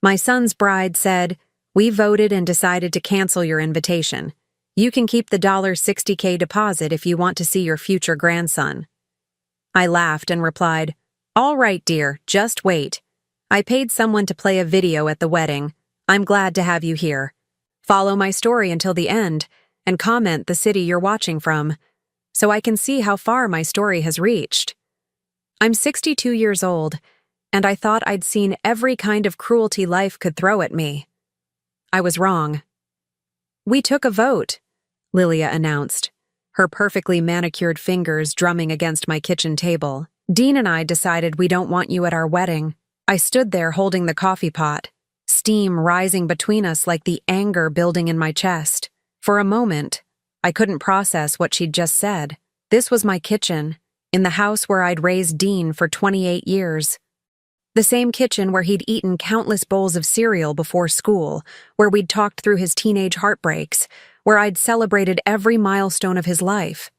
My son's bride said, "We voted and decided to cancel your invitation. You can keep the $60K deposit if you want to see your future grandson." I laughed and replied, "All right, dear, just wait. I paid someone to play a video at the wedding. I'm glad to have you here. Follow my story until the end and comment the city you're watching from, so I can see how far my story has reached." I'm 62 years old, and I thought I'd seen every kind of cruelty life could throw at me. I was wrong. "We took a vote," Lilia announced, her perfectly manicured fingers drumming against my kitchen table. "Dean and I decided we don't want you at our wedding." I stood there holding the coffee pot, steam rising between us like the anger building in my chest. For a moment, I couldn't process what she'd just said. This was my kitchen, in the house where I'd raised Dean for 28 years. The same kitchen where he'd eaten countless bowls of cereal before school, where we'd talked through his teenage heartbreaks, where I'd celebrated every milestone of his life.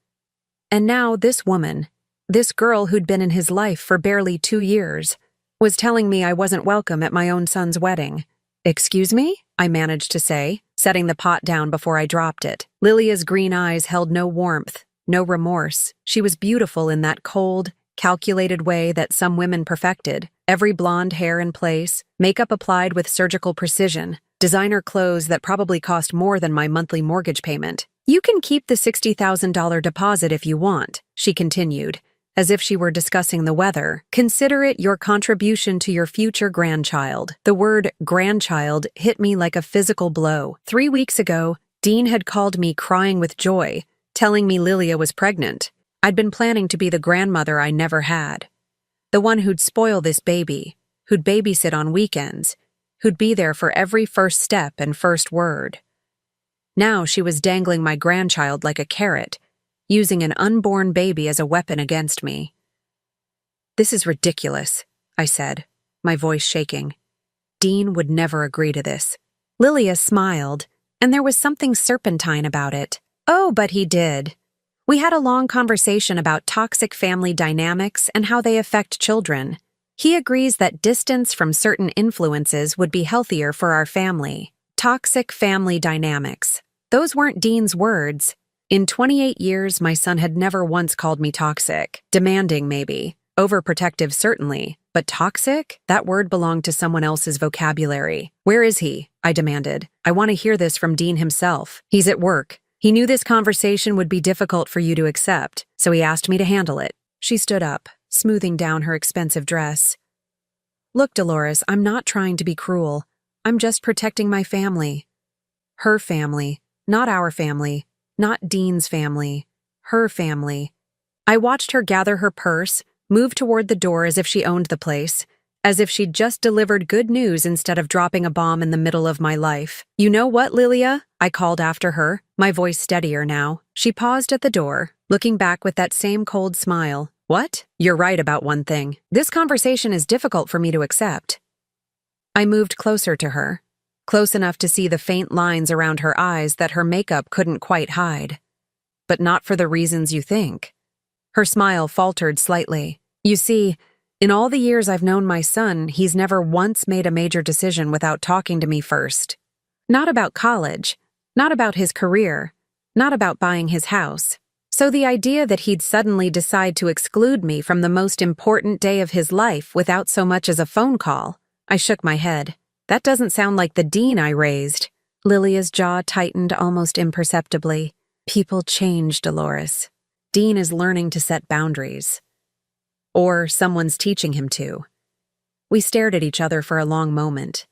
And now this woman, this girl who'd been in his life for barely 2 years, was telling me I wasn't welcome at my own son's wedding. "Excuse me?" I managed to say, setting the pot down before I dropped it. Lilia's green eyes held no warmth, no remorse. She was beautiful in that cold, calculated way that some women perfected. Every blonde hair in place, makeup applied with surgical precision, designer clothes that probably cost more than my monthly mortgage payment. "You can keep the $60,000 deposit if you want," she continued, as if she were discussing the weather. "Consider it your contribution to your future grandchild." The word grandchild hit me like a physical blow. 3 weeks ago, Dean had called me crying with joy, telling me Lilia was pregnant. I'd been planning to be the grandmother I never had. The one who'd spoil this baby, who'd babysit on weekends, who'd be there for every first step and first word. Now she was dangling my grandchild like a carrot, using an unborn baby as a weapon against me. "This is ridiculous," I said, my voice shaking. "Dean would never agree to this." Lilia smiled, and there was something serpentine about it. "Oh, but he did. We had a long conversation about toxic family dynamics and how they affect children. He agrees that distance from certain influences would be healthier for our family." Toxic family dynamics. Those weren't Dean's words. In 28 years, my son had never once called me toxic. Demanding, maybe. Overprotective, certainly. But toxic? That word belonged to someone else's vocabulary. "Where is he?" I demanded. "I want to hear this from Dean himself." "He's at work. He knew this conversation would be difficult for you to accept, so he asked me to handle it." She stood up, smoothing down her expensive dress. "Look, Dolores, I'm not trying to be cruel. I'm just protecting my family. Her family, not our family. Not Dean's family. Her family." I watched her gather her purse, move toward the door as if she owned the place, as if she'd just delivered good news instead of dropping a bomb in the middle of my life. "You know what, Lilia?" I called after her, my voice steadier now. She paused at the door, looking back with that same cold smile. "What? You're right about one thing. This conversation is difficult for me to accept." I moved closer to her, close enough to see the faint lines around her eyes that her makeup couldn't quite hide. "But not for the reasons you think." Her smile faltered slightly. "You see, in all the years I've known my son, he's never once made a major decision without talking to me first. Not about college, not about his career, not about buying his house. So the idea that he'd suddenly decide to exclude me from the most important day of his life without so much as a phone call," I shook my head. "That doesn't sound like the Dean I raised." Lilia's jaw tightened almost imperceptibly. "People change, Dolores. Dean is learning to set boundaries. Or someone's teaching him to." We stared at each other for a long moment.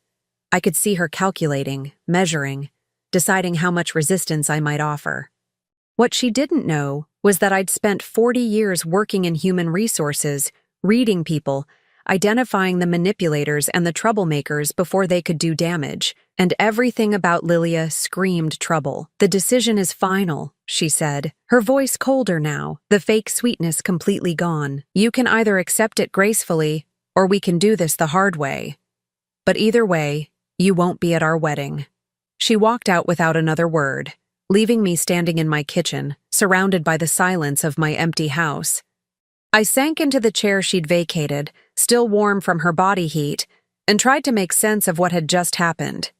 I could see her calculating, measuring, deciding how much resistance I might offer. What she didn't know was that I'd spent 40 years working in human resources, reading people, identifying the manipulators and the troublemakers before they could do damage, and everything about Lilia screamed trouble. "The decision is final," she said, her voice colder now, the fake sweetness completely gone. "You can either accept it gracefully, or we can do this the hard way. But either way, you won't be at our wedding." She walked out without another word, leaving me standing in my kitchen, surrounded by the silence of my empty house. I sank into the chair she'd vacated, still warm from her body heat, and tried to make sense of what had just happened.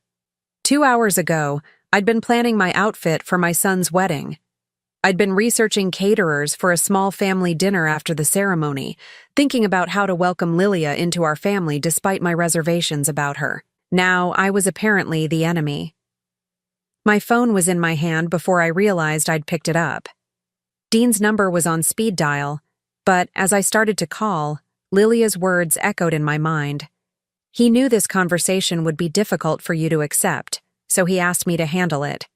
2 hours ago, I'd been planning my outfit for my son's wedding. I'd been researching caterers for a small family dinner after the ceremony, thinking about how to welcome Lilia into our family despite my reservations about her. Now, I was apparently the enemy. My phone was in my hand before I realized I'd picked it up. Dean's number was on speed dial, but as I started to call, Lilia's words echoed in my mind. He knew this conversation would be difficult for you to accept, so he asked me to handle it.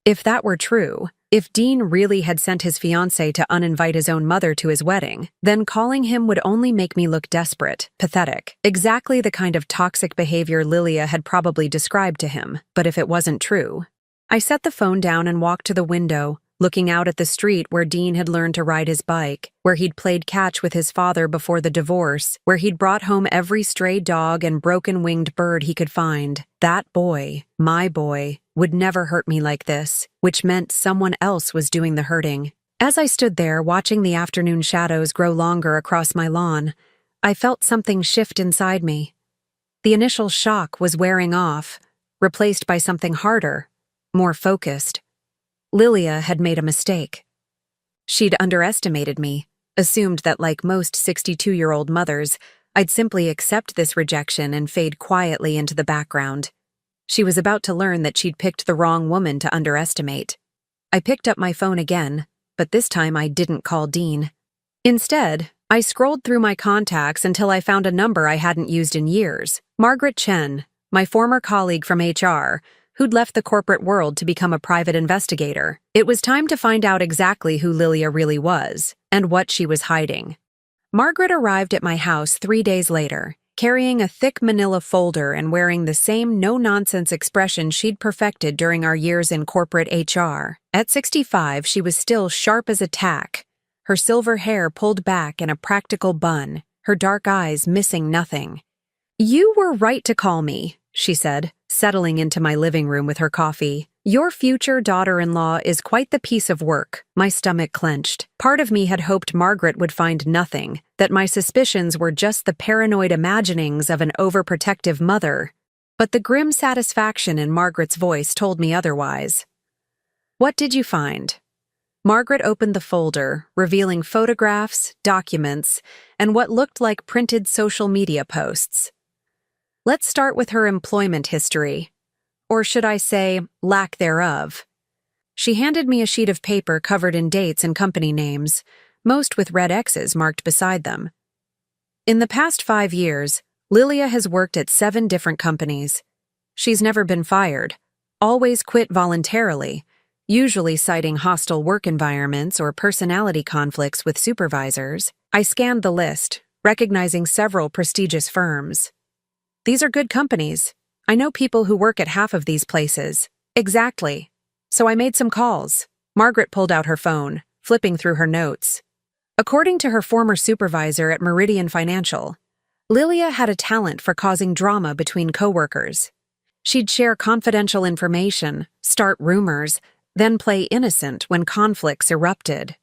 If that were true, if Dean really had sent his fiancée to uninvite his own mother to his wedding, then calling him would only make me look desperate, pathetic, exactly the kind of toxic behavior Lilia had probably described to him. But if it wasn't true, I set the phone down and walked to the window, looking out at the street where Dean had learned to ride his bike, where he'd played catch with his father before the divorce, where he'd brought home every stray dog and broken-winged bird he could find. That boy, my boy, would never hurt me like this, which meant someone else was doing the hurting. As I stood there watching the afternoon shadows grow longer across my lawn, I felt something shift inside me. The initial shock was wearing off, replaced by something harder, more focused. Lilia had made a mistake. She'd underestimated me, assumed that like most 62-year-old mothers, I'd simply accept this rejection and fade quietly into the background. She was about to learn that she'd picked the wrong woman to underestimate. I picked up my phone again, but this time I didn't call Dean. Instead, I scrolled through my contacts until I found a number I hadn't used in years. Margaret Chen, my former colleague from HR, who'd left the corporate world to become a private investigator. It was time to find out exactly who Lilia really was, and what she was hiding. Margaret arrived at my house 3 days later, carrying a thick manila folder and wearing the same no-nonsense expression she'd perfected during our years in corporate HR. At 65, she was still sharp as a tack, her silver hair pulled back in a practical bun, her dark eyes missing nothing. "You were right to call me," she said, settling into my living room with her coffee. "Your future daughter-in-law is quite the piece of work." My stomach clenched. Part of me had hoped Margaret would find nothing, that my suspicions were just the paranoid imaginings of an overprotective mother. But the grim satisfaction in Margaret's voice told me otherwise. "What did you find?" Margaret opened the folder, revealing photographs, documents, and what looked like printed social media posts. Let's start with her employment history. Or should I say, lack thereof. She handed me a sheet of paper covered in dates and company names, most with red X's marked beside them. In the past 5 years, Lilia has worked at 7 different companies. She's never been fired, always quit voluntarily, usually citing hostile work environments or personality conflicts with supervisors. I scanned the list, recognizing several prestigious firms. These are good companies. I know people who work at half of these places. Exactly. So I made some calls. Margaret pulled out her phone, flipping through her notes. According to her former supervisor at Meridian Financial, Lilia had a talent for causing drama between coworkers. She'd share confidential information, start rumors, then play innocent when conflicts erupted.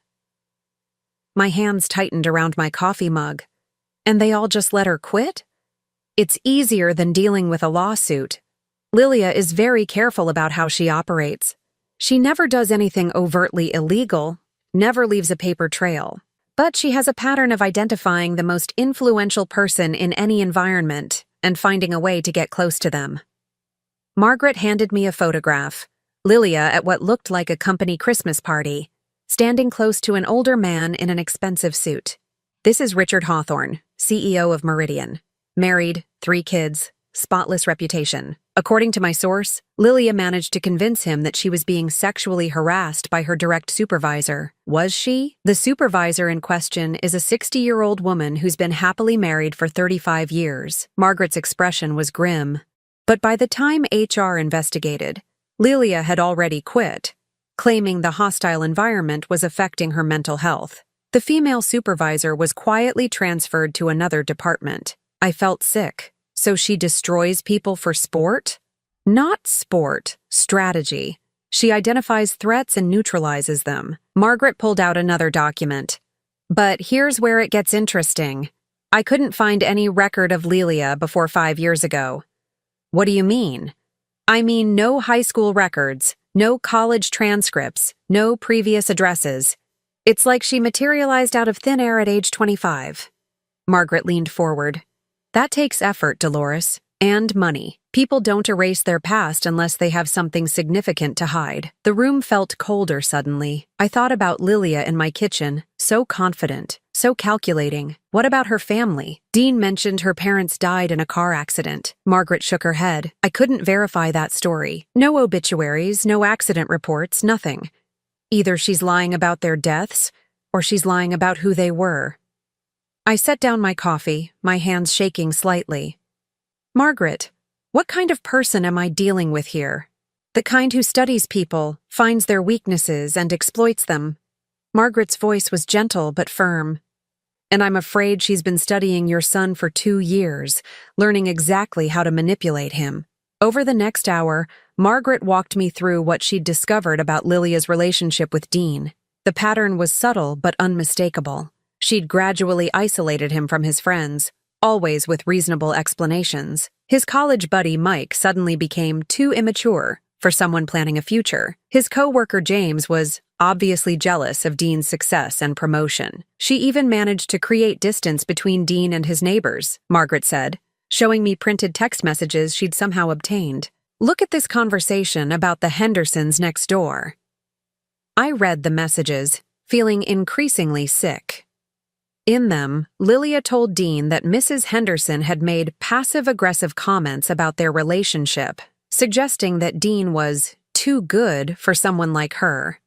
My hands tightened around my coffee mug. And they all just let her quit? It's easier than dealing with a lawsuit. Lilia is very careful about how she operates. She never does anything overtly illegal, never leaves a paper trail. But she has a pattern of identifying the most influential person in any environment and finding a way to get close to them. Margaret handed me a photograph. Lilia at what looked like a company Christmas party, standing close to an older man in an expensive suit. "This is Richard Hawthorne, CEO of Meridian. Married, 3 kids, spotless reputation." According to my source, Lilia managed to convince him that she was being sexually harassed by her direct supervisor. Was she? The supervisor in question is a 60-year-old woman who's been happily married for 35 years. Margaret's expression was grim. But by the time HR investigated, Lilia had already quit, claiming the hostile environment was affecting her mental health. The female supervisor was quietly transferred to another department. I felt sick. So she destroys people for sport? Not sport, strategy. She identifies threats and neutralizes them. Margaret pulled out another document. But here's where it gets interesting. I couldn't find any record of Lelia before 5 years ago. What do you mean? I mean no high school records, no college transcripts, no previous addresses. It's like she materialized out of thin air at age 25. Margaret leaned forward. That takes effort, Dolores. And money. People don't erase their past unless they have something significant to hide. The room felt colder suddenly. I thought about Lilia in my kitchen, so confident, so calculating. What about her family? Dean mentioned her parents died in a car accident. Margaret shook her head. I couldn't verify that story. No obituaries, no accident reports, nothing. Either she's lying about their deaths, or she's lying about who they were. I set down my coffee, my hands shaking slightly. Margaret, what kind of person am I dealing with here? The kind who studies people, finds their weaknesses, and exploits them. Margaret's voice was gentle but firm. And I'm afraid she's been studying your son for 2 years, learning exactly how to manipulate him. Over the next hour, Margaret walked me through what she'd discovered about Lilia's relationship with Dean. The pattern was subtle but unmistakable. She'd gradually isolated him from his friends, always with reasonable explanations. His college buddy Mike suddenly became too immature for someone planning a future. His co-worker James was obviously jealous of Dean's success and promotion. She even managed to create distance between Dean and his neighbors, Margaret said, showing me printed text messages she'd somehow obtained. Look at this conversation about the Hendersons next door. I read the messages, feeling increasingly sick. In them, Lilia told Dean that Mrs. Henderson had made passive-aggressive comments about their relationship, suggesting that Dean was too good for someone like her.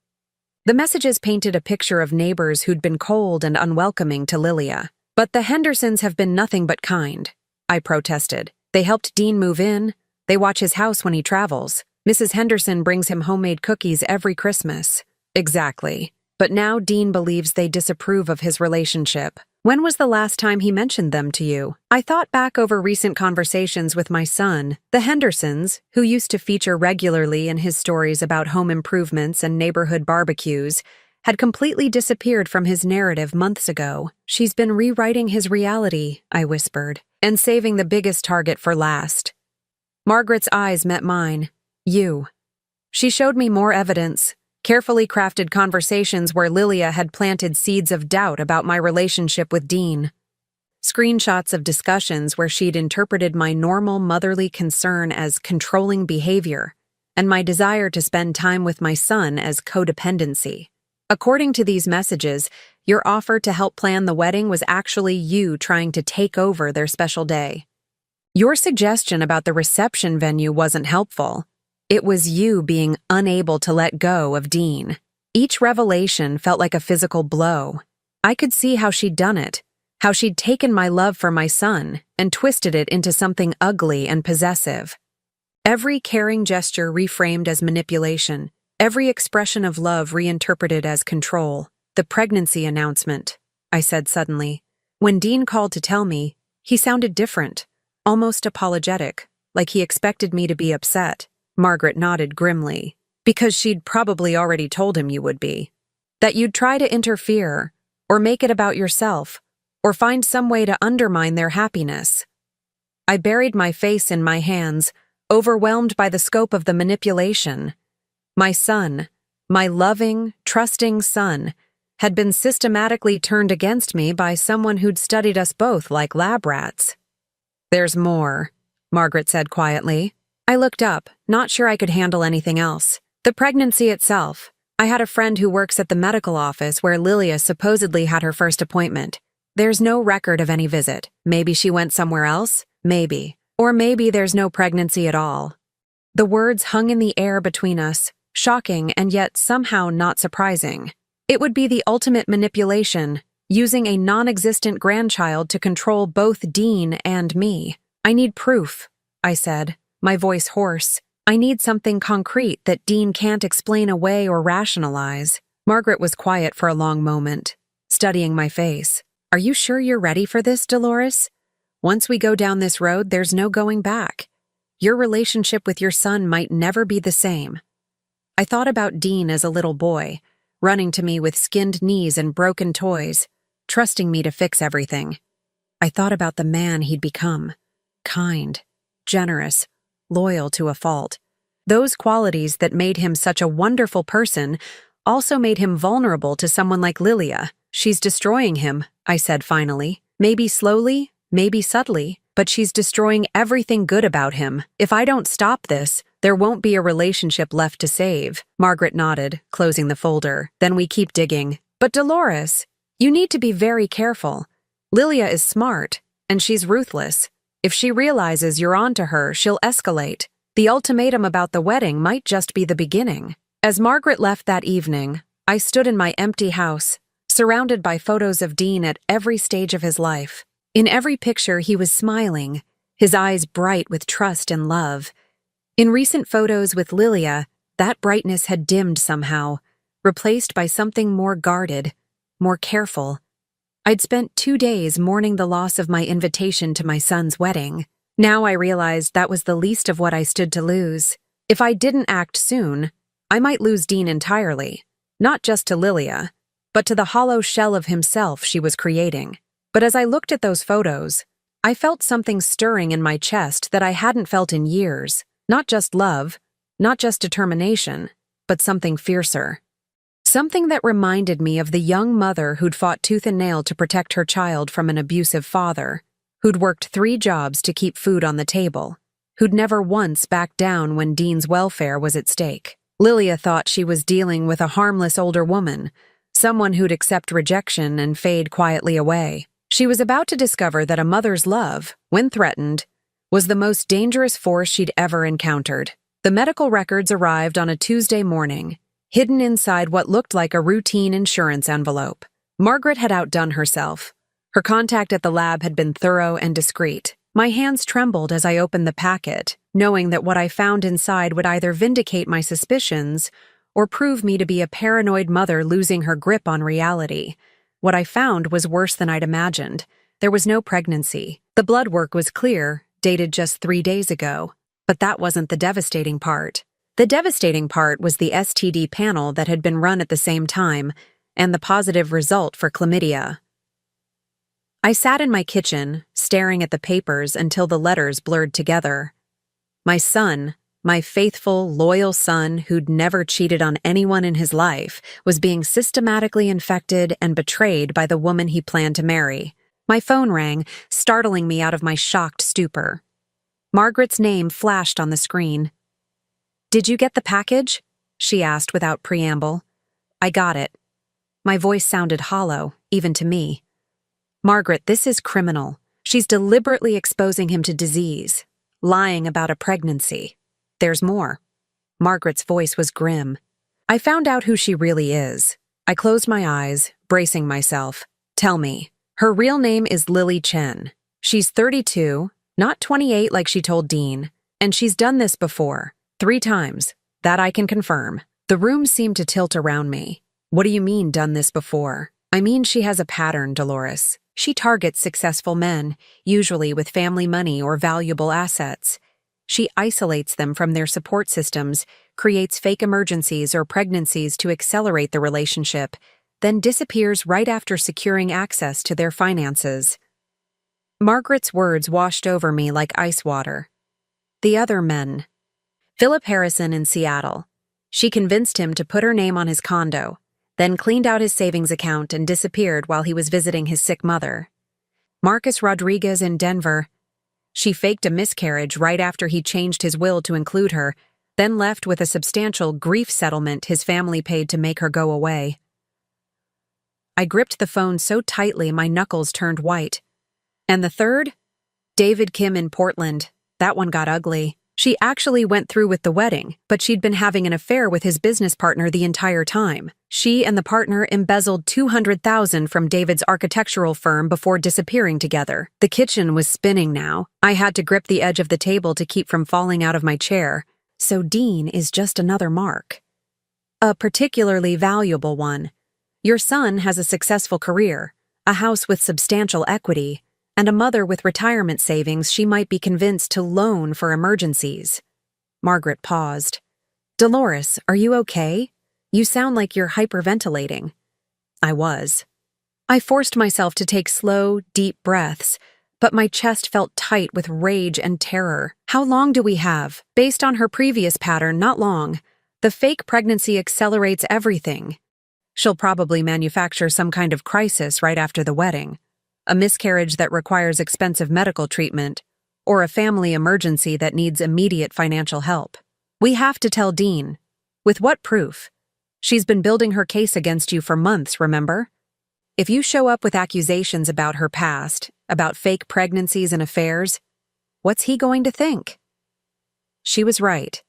The messages painted a picture of neighbors who'd been cold and unwelcoming to Lilia. But the Hendersons have been nothing but kind, I protested. They helped Dean move in. They watch his house when he travels. Mrs. Henderson brings him homemade cookies every Christmas. Exactly. But now Dean believes they disapprove of his relationship. When was the last time he mentioned them to you? I thought back over recent conversations with my son. The Hendersons, who used to feature regularly in his stories about home improvements and neighborhood barbecues, had completely disappeared from his narrative months ago. She's been rewriting his reality, I whispered, and saving the biggest target for last. Margaret's eyes met mine. You. She showed me more evidence. Carefully crafted conversations where Lilia had planted seeds of doubt about my relationship with Dean. Screenshots of discussions where she'd interpreted my normal motherly concern as controlling behavior, and my desire to spend time with my son as codependency. According to these messages, your offer to help plan the wedding was actually you trying to take over their special day. Your suggestion about the reception venue wasn't helpful. It was you being unable to let go of Dean. Each revelation felt like a physical blow. I could see how she'd done it, how she'd taken my love for my son and twisted it into something ugly and possessive. Every caring gesture reframed as manipulation, every expression of love reinterpreted as control. The pregnancy announcement, I said suddenly. When Dean called to tell me, he sounded different, almost apologetic, like he expected me to be upset. Margaret nodded grimly. Because she'd probably already told him you would be. That you'd try to interfere, or make it about yourself, or find some way to undermine their happiness. I buried my face in my hands, overwhelmed by the scope of the manipulation. My son, my loving, trusting son, had been systematically turned against me by someone who'd studied us both like lab rats. There's more, Margaret said quietly. I looked up, not sure I could handle anything else. The pregnancy itself. I had a friend who works at the medical office where Lilia supposedly had her first appointment. There's no record of any visit. Maybe she went somewhere else? Maybe. Or maybe there's no pregnancy at all. The words hung in the air between us, shocking and yet somehow not surprising. It would be the ultimate manipulation, using a non-existent grandchild to control both Dean and me. I need proof, I said, my voice hoarse. I need something concrete that Dean can't explain away or rationalize. Margaret was quiet for a long moment, studying my face. Are you sure you're ready for this, Dolores? Once we go down this road, there's no going back. Your relationship with your son might never be the same. I thought about Dean as a little boy, running to me with skinned knees and broken toys, trusting me to fix everything. I thought about the man he'd become. Kind, generous, loyal to a fault. Those qualities that made him such a wonderful person also made him vulnerable to someone like Lilia. She's destroying him, I said finally. Maybe slowly, maybe subtly, but she's destroying everything good about him. If I don't stop this, there won't be a relationship left to save. Margaret nodded, closing the folder. Then we keep digging. But Dolores, you need to be very careful. Lilia is smart, and she's ruthless. If she realizes you're onto her, she'll escalate. The ultimatum about the wedding might just be the beginning. As Margaret left that evening, I stood in my empty house, surrounded by photos of Dean at every stage of his life. In every picture, he was smiling, his eyes bright with trust and love. In recent photos with Lilia, that brightness had dimmed somehow, replaced by something more guarded, more careful. I'd spent 2 days mourning the loss of my invitation to my son's wedding. Now I realized that was the least of what I stood to lose. If I didn't act soon, I might lose Dean entirely, not just to Lilia, but to the hollow shell of himself she was creating. But as I looked at those photos, I felt something stirring in my chest that I hadn't felt in years. Not just love, not just determination, but something fiercer. Something that reminded me of the young mother who'd fought tooth and nail to protect her child from an abusive father, who'd worked 3 jobs to keep food on the table, who'd never once backed down when Dean's welfare was at stake. Lilia thought she was dealing with a harmless older woman, someone who'd accept rejection and fade quietly away. She was about to discover that a mother's love, when threatened, was the most dangerous force she'd ever encountered. The medical records arrived on a Tuesday morning, hidden inside what looked like a routine insurance envelope. Margaret had outdone herself. Her contact at the lab had been thorough and discreet. My hands trembled as I opened the packet, knowing that what I found inside would either vindicate my suspicions or prove me to be a paranoid mother losing her grip on reality. What I found was worse than I'd imagined. There was no pregnancy. The blood work was clear, dated just 3 days ago. But that wasn't the devastating part. The devastating part was the STD panel that had been run at the same time, and the positive result for chlamydia. I sat in my kitchen, staring at the papers until the letters blurred together. My son, my faithful, loyal son who'd never cheated on anyone in his life, was being systematically infected and betrayed by the woman he planned to marry. My phone rang, startling me out of my shocked stupor. Margaret's name flashed on the screen. "Did you get the package?" she asked without preamble. I got it. My voice sounded hollow, even to me. "Margaret, this is criminal. She's deliberately exposing him to disease, lying about a pregnancy. There's more." Margaret's voice was grim. "I found out who she really is." I closed my eyes, bracing myself. "Tell me." "Her real name is Lily Chen. She's 32, not 28 like she told Dean, and she's done this before, 3 times. That I can confirm." The room seemed to tilt around me. "What do you mean, done this before?" "I mean she has a pattern, Dolores. She targets successful men, usually with family money or valuable assets. She isolates them from their support systems, creates fake emergencies or pregnancies to accelerate the relationship, then disappears right after securing access to their finances." Margaret's words washed over me like ice water. "The other men." "Philip Harrison in Seattle. She convinced him to put her name on his condo, then cleaned out his savings account and disappeared while he was visiting his sick mother. Marcus Rodriguez in Denver. She faked a miscarriage right after he changed his will to include her, then left with a substantial grief settlement his family paid to make her go away." I gripped the phone so tightly my knuckles turned white. "And the third? David Kim in Portland. That one got ugly. She actually went through with the wedding, but she'd been having an affair with his business partner the entire time. She and the partner embezzled $200,000 from David's architectural firm before disappearing together. The kitchen was spinning now. I had to grip the edge of the table to keep from falling out of my chair. So Dean is just another mark. A particularly valuable one. Your son has a successful career, a house with substantial equity, and a mother with retirement savings she might be convinced to loan for emergencies." Margaret paused. "Dolores, are you okay? You sound like you're hyperventilating." I was. I forced myself to take slow, deep breaths, but my chest felt tight with rage and terror. How long do we have? Based on her previous pattern, not long. The fake pregnancy accelerates everything. She'll probably manufacture some kind of crisis right after the wedding. A miscarriage that requires expensive medical treatment, or a family emergency that needs immediate financial help. We have to tell Dean. With what proof? She's been building her case against you for months, remember? If you show up with accusations about her past, about fake pregnancies and affairs, what's he going to think? She was right.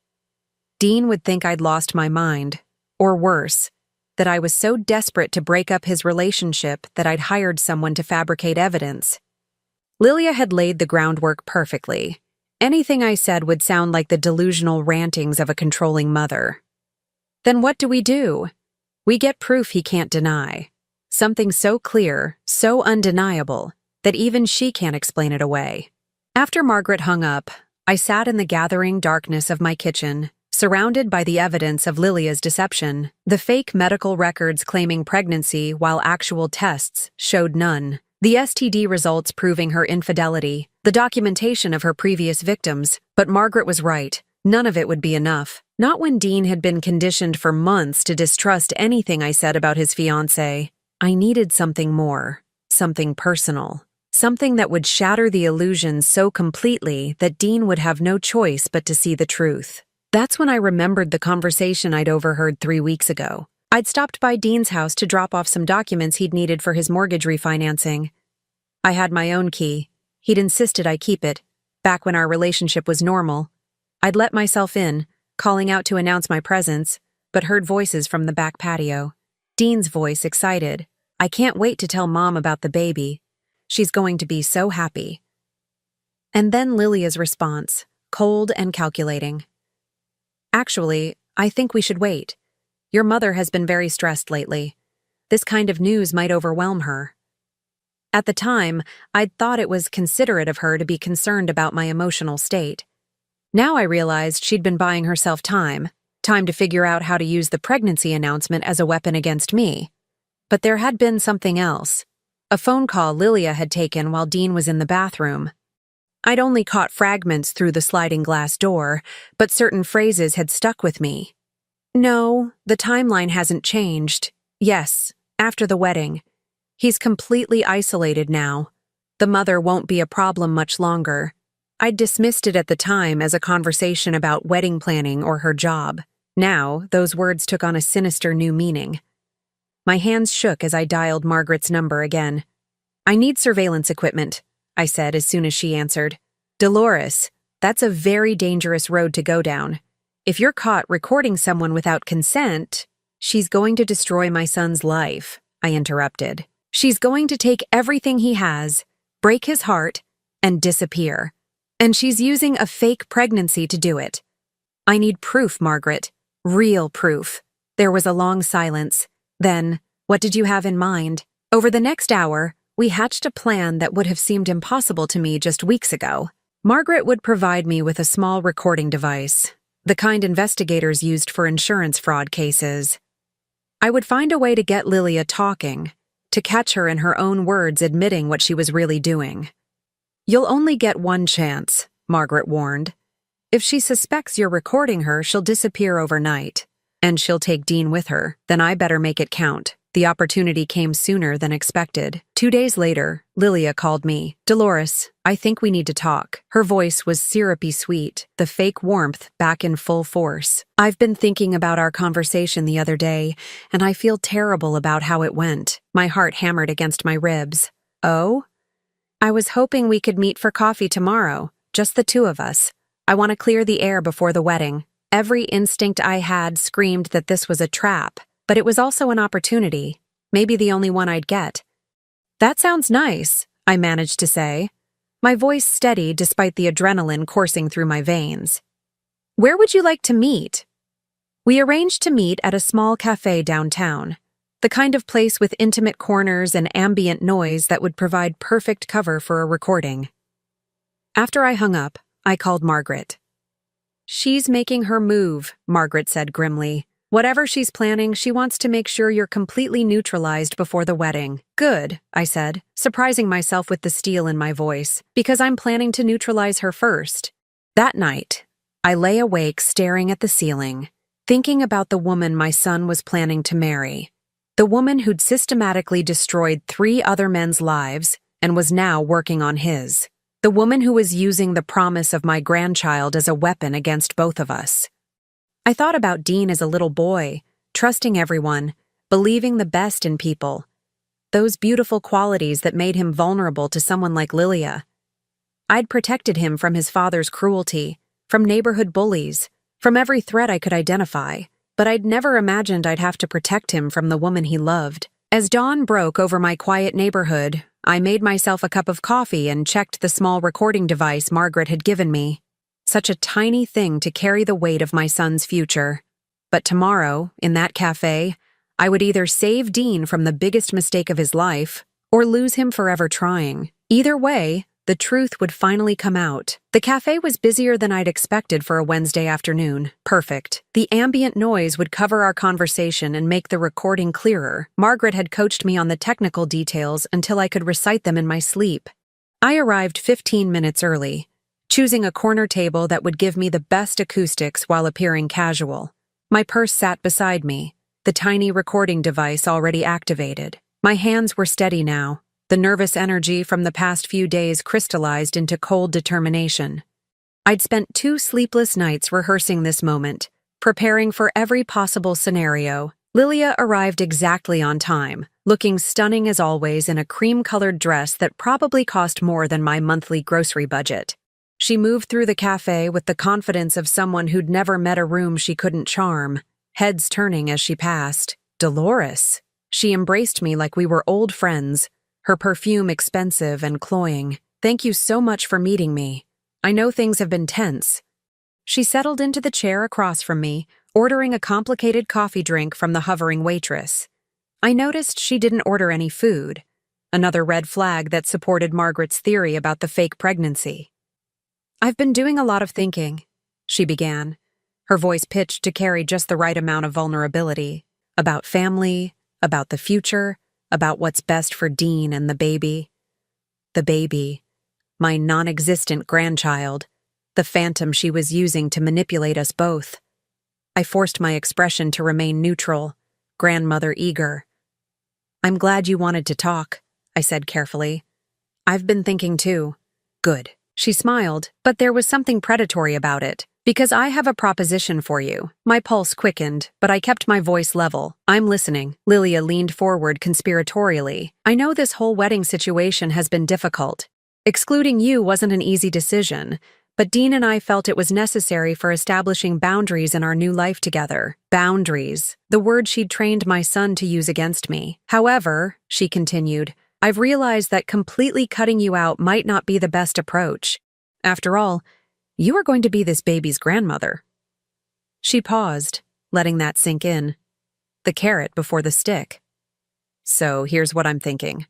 Dean would think I'd lost my mind, or worse, that I was so desperate to break up his relationship that I'd hired someone to fabricate evidence. Lilia had laid the groundwork perfectly. Anything I said would sound like the delusional rantings of a controlling mother. Then what do? We get proof he can't deny. Something so clear, so undeniable, that even she can't explain it away. After Margaret hung up, I sat in the gathering darkness of my kitchen, surrounded by the evidence of Lilia's deception, the fake medical records claiming pregnancy while actual tests showed none, the STD results proving her infidelity, the documentation of her previous victims. But Margaret was right. None of it would be enough. Not when Dean had been conditioned for months to distrust anything I said about his fiancée. I needed something more, something personal, something that would shatter the illusion so completely that Dean would have no choice but to see the truth. That's when I remembered the conversation I'd overheard 3 weeks ago. I'd stopped by Dean's house to drop off some documents he'd needed for his mortgage refinancing. I had my own key. He'd insisted I keep it. Back when our relationship was normal, I'd let myself in, calling out to announce my presence, but heard voices from the back patio. Dean's voice, excited. I can't wait to tell Mom about the baby. She's going to be so happy. And then Lilia's response, cold and calculating. Actually, I think we should wait. Your mother has been very stressed lately. This kind of news might overwhelm her. At the time, I'd thought it was considerate of her to be concerned about my emotional state. Now I realized she'd been buying herself time to figure out how to use the pregnancy announcement as a weapon against me. But there had been something else. A phone call Lilia had taken while Dean was in the bathroom. I'd only caught fragments through the sliding glass door, but certain phrases had stuck with me. No, the timeline hasn't changed. Yes, after the wedding. He's completely isolated now. The mother won't be a problem much longer. I'd dismissed it at the time as a conversation about wedding planning or her job. Now, those words took on a sinister new meaning. My hands shook as I dialed Margaret's number again. I need surveillance equipment, I said as soon as she answered. Dolores, that's a very dangerous road to go down. If you're caught recording someone without consent, she's going to destroy my son's life, I interrupted. She's going to take everything he has, break his heart, and disappear. And she's using a fake pregnancy to do it. I need proof, Margaret. Real proof. There was a long silence. Then, what did you have in mind? Over the next hour, we hatched a plan that would have seemed impossible to me just weeks ago. Margaret would provide me with a small recording device, the kind investigators used for insurance fraud cases. I would find a way to get Lilia talking, to catch her in her own words admitting what she was really doing. You'll only get one chance, Margaret warned. If she suspects you're recording her, she'll disappear overnight. And she'll take Dean with her. Then I better make it count. The opportunity came sooner than expected. 2 days later, Lilia called me. Dolores, I think we need to talk. Her voice was syrupy sweet, the fake warmth back in full force. I've been thinking about our conversation the other day, and I feel terrible about how it went. My heart hammered against my ribs. Oh? I was hoping we could meet for coffee tomorrow, just the two of us. I want to clear the air before the wedding. Every instinct I had screamed that this was a trap, but it was also an opportunity, maybe the only one I'd get. That sounds nice, I managed to say, my voice steady despite the adrenaline coursing through my veins. Where would you like to meet? We arranged to meet at a small cafe downtown, the kind of place with intimate corners and ambient noise that would provide perfect cover for a recording. After I hung up, I called Margaret. She's making her move, Margaret said grimly. Whatever she's planning, she wants to make sure you're completely neutralized before the wedding. Good, I said, surprising myself with the steel in my voice, because I'm planning to neutralize her first. That night, I lay awake staring at the ceiling, thinking about the woman my son was planning to marry. The woman who'd systematically destroyed 3 other men's lives and was now working on his. The woman who was using the promise of my grandchild as a weapon against both of us. I thought about Dean as a little boy, trusting everyone, believing the best in people. Those beautiful qualities that made him vulnerable to someone like Lilia. I'd protected him from his father's cruelty, from neighborhood bullies, from every threat I could identify, but I'd never imagined I'd have to protect him from the woman he loved. As dawn broke over my quiet neighborhood, I made myself a cup of coffee and checked the small recording device Margaret had given me. Such a tiny thing to carry the weight of my son's future. But tomorrow, in that cafe, I would either save Dean from the biggest mistake of his life or lose him forever trying. Either way, the truth would finally come out. The cafe was busier than I'd expected for a Wednesday afternoon. Perfect. The ambient noise would cover our conversation and make the recording clearer. Margaret had coached me on the technical details until I could recite them in my sleep. I arrived 15 minutes early, choosing a corner table that would give me the best acoustics while appearing casual. My purse sat beside me, the tiny recording device already activated. My hands were steady now. The nervous energy from the past few days crystallized into cold determination. I'd spent 2 sleepless nights rehearsing this moment, preparing for every possible scenario. Lilia arrived exactly on time, looking stunning as always in a cream-colored dress that probably cost more than my monthly grocery budget. She moved through the cafe with the confidence of someone who'd never met a room she couldn't charm, heads turning as she passed. Dolores. She embraced me like we were old friends, her perfume expensive and cloying. Thank you so much for meeting me. I know things have been tense. She settled into the chair across from me, ordering a complicated coffee drink from the hovering waitress. I noticed she didn't order any food, another red flag that supported Margaret's theory about the fake pregnancy. I've been doing a lot of thinking, she began, her voice pitched to carry just the right amount of vulnerability, about family, about the future, about what's best for Dean and the baby. The baby, my non-existent grandchild, the phantom she was using to manipulate us both. I forced my expression to remain neutral, grandmother eager. I'm glad you wanted to talk, I said carefully. I've been thinking too. Good. She smiled, but there was something predatory about it. Because I have a proposition for you. My pulse quickened, but I kept my voice level. I'm listening. Lilia leaned forward conspiratorially. I know this whole wedding situation has been difficult. Excluding you wasn't an easy decision, but Dean and I felt it was necessary for establishing boundaries in our new life together. Boundaries, the word she'd trained my son to use against me. However, she continued, I've realized that completely cutting you out might not be the best approach. After all, you are going to be this baby's grandmother. She paused, letting that sink in. The carrot before the stick. So here's what I'm thinking.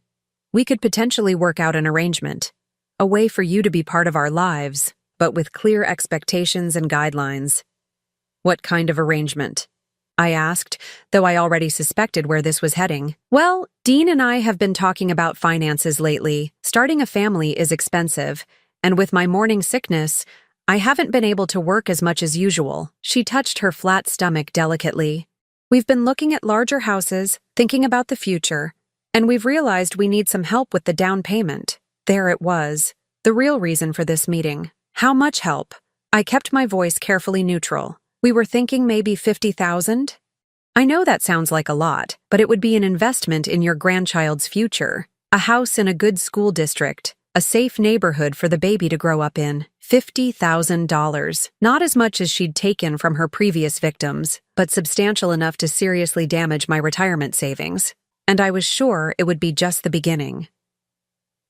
We could potentially work out an arrangement, a way for you to be part of our lives, but with clear expectations and guidelines. What kind of arrangement? I asked, though I already suspected where this was heading. Well, Dean and I have been talking about finances lately. Starting a family is expensive, and with my morning sickness, I haven't been able to work as much as usual. She touched her flat stomach delicately. We've been looking at larger houses, thinking about the future, and we've realized we need some help with the down payment. There it was, the real reason for this meeting. How much help? I kept my voice carefully neutral. We were thinking maybe 50,000? I know that sounds like a lot, but it would be an investment in your grandchild's future. A house in a good school district, a safe neighborhood for the baby to grow up in. $50,000. Not as much as she'd taken from her previous victims, but substantial enough to seriously damage my retirement savings. And I was sure it would be just the beginning.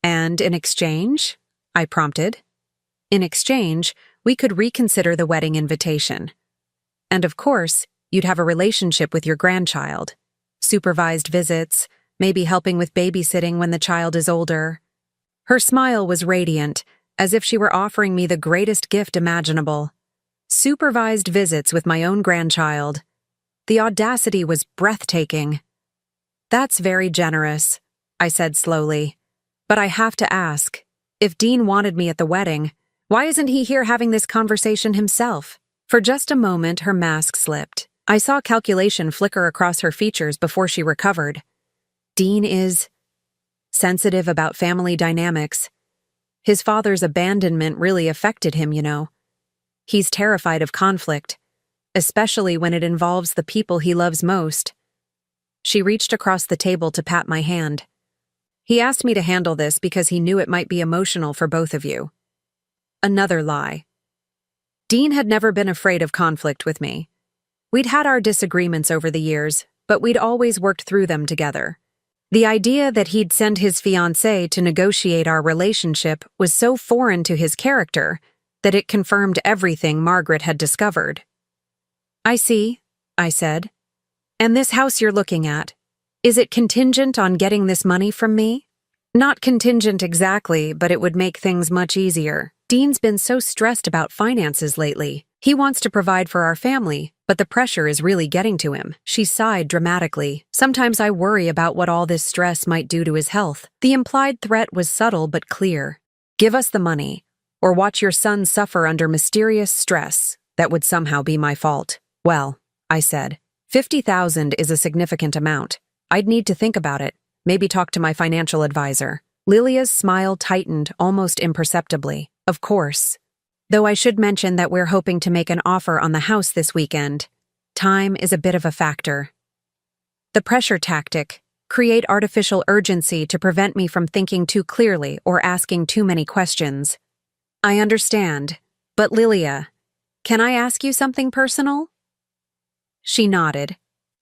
And in exchange? I prompted. In exchange, we could reconsider the wedding invitation. And of course, you'd have a relationship with your grandchild. Supervised visits, maybe helping with babysitting when the child is older. Her smile was radiant, as if she were offering me the greatest gift imaginable. Supervised visits with my own grandchild. The audacity was breathtaking. "That's very generous," I said slowly. "But I have to ask, if Dean wanted me at the wedding, why isn't he here having this conversation himself?" For just a moment, her mask slipped. I saw calculation flicker across her features before she recovered. Dean is sensitive about family dynamics. His father's abandonment really affected him, you know. He's terrified of conflict, especially when it involves the people he loves most. She reached across the table to pat my hand. "He asked me to handle this because he knew it might be emotional for both of you." Another lie. Dean had never been afraid of conflict with me. We'd had our disagreements over the years, but we'd always worked through them together. The idea that he'd send his fiancée to negotiate our relationship was so foreign to his character that it confirmed everything Margaret had discovered. "I see," I said. "And this house you're looking at, is it contingent on getting this money from me?" "Not contingent exactly, but it would make things much easier. Dean's been so stressed about finances lately. He wants to provide for our family, but the pressure is really getting to him." She sighed dramatically. "Sometimes I worry about what all this stress might do to his health." The implied threat was subtle but clear. "Give us the money, or watch your son suffer under mysterious stress that would somehow be my fault." "Well," I said, 50,000 is a significant amount. I'd need to think about it, maybe talk to my financial advisor." Lilia's smile tightened almost imperceptibly. "Of course. Though I should mention that we're hoping to make an offer on the house this weekend. Time is a bit of a factor." The pressure tactic, create artificial urgency to prevent me from thinking too clearly or asking too many questions. "I understand, but Lilia, can I ask you something personal?" She nodded,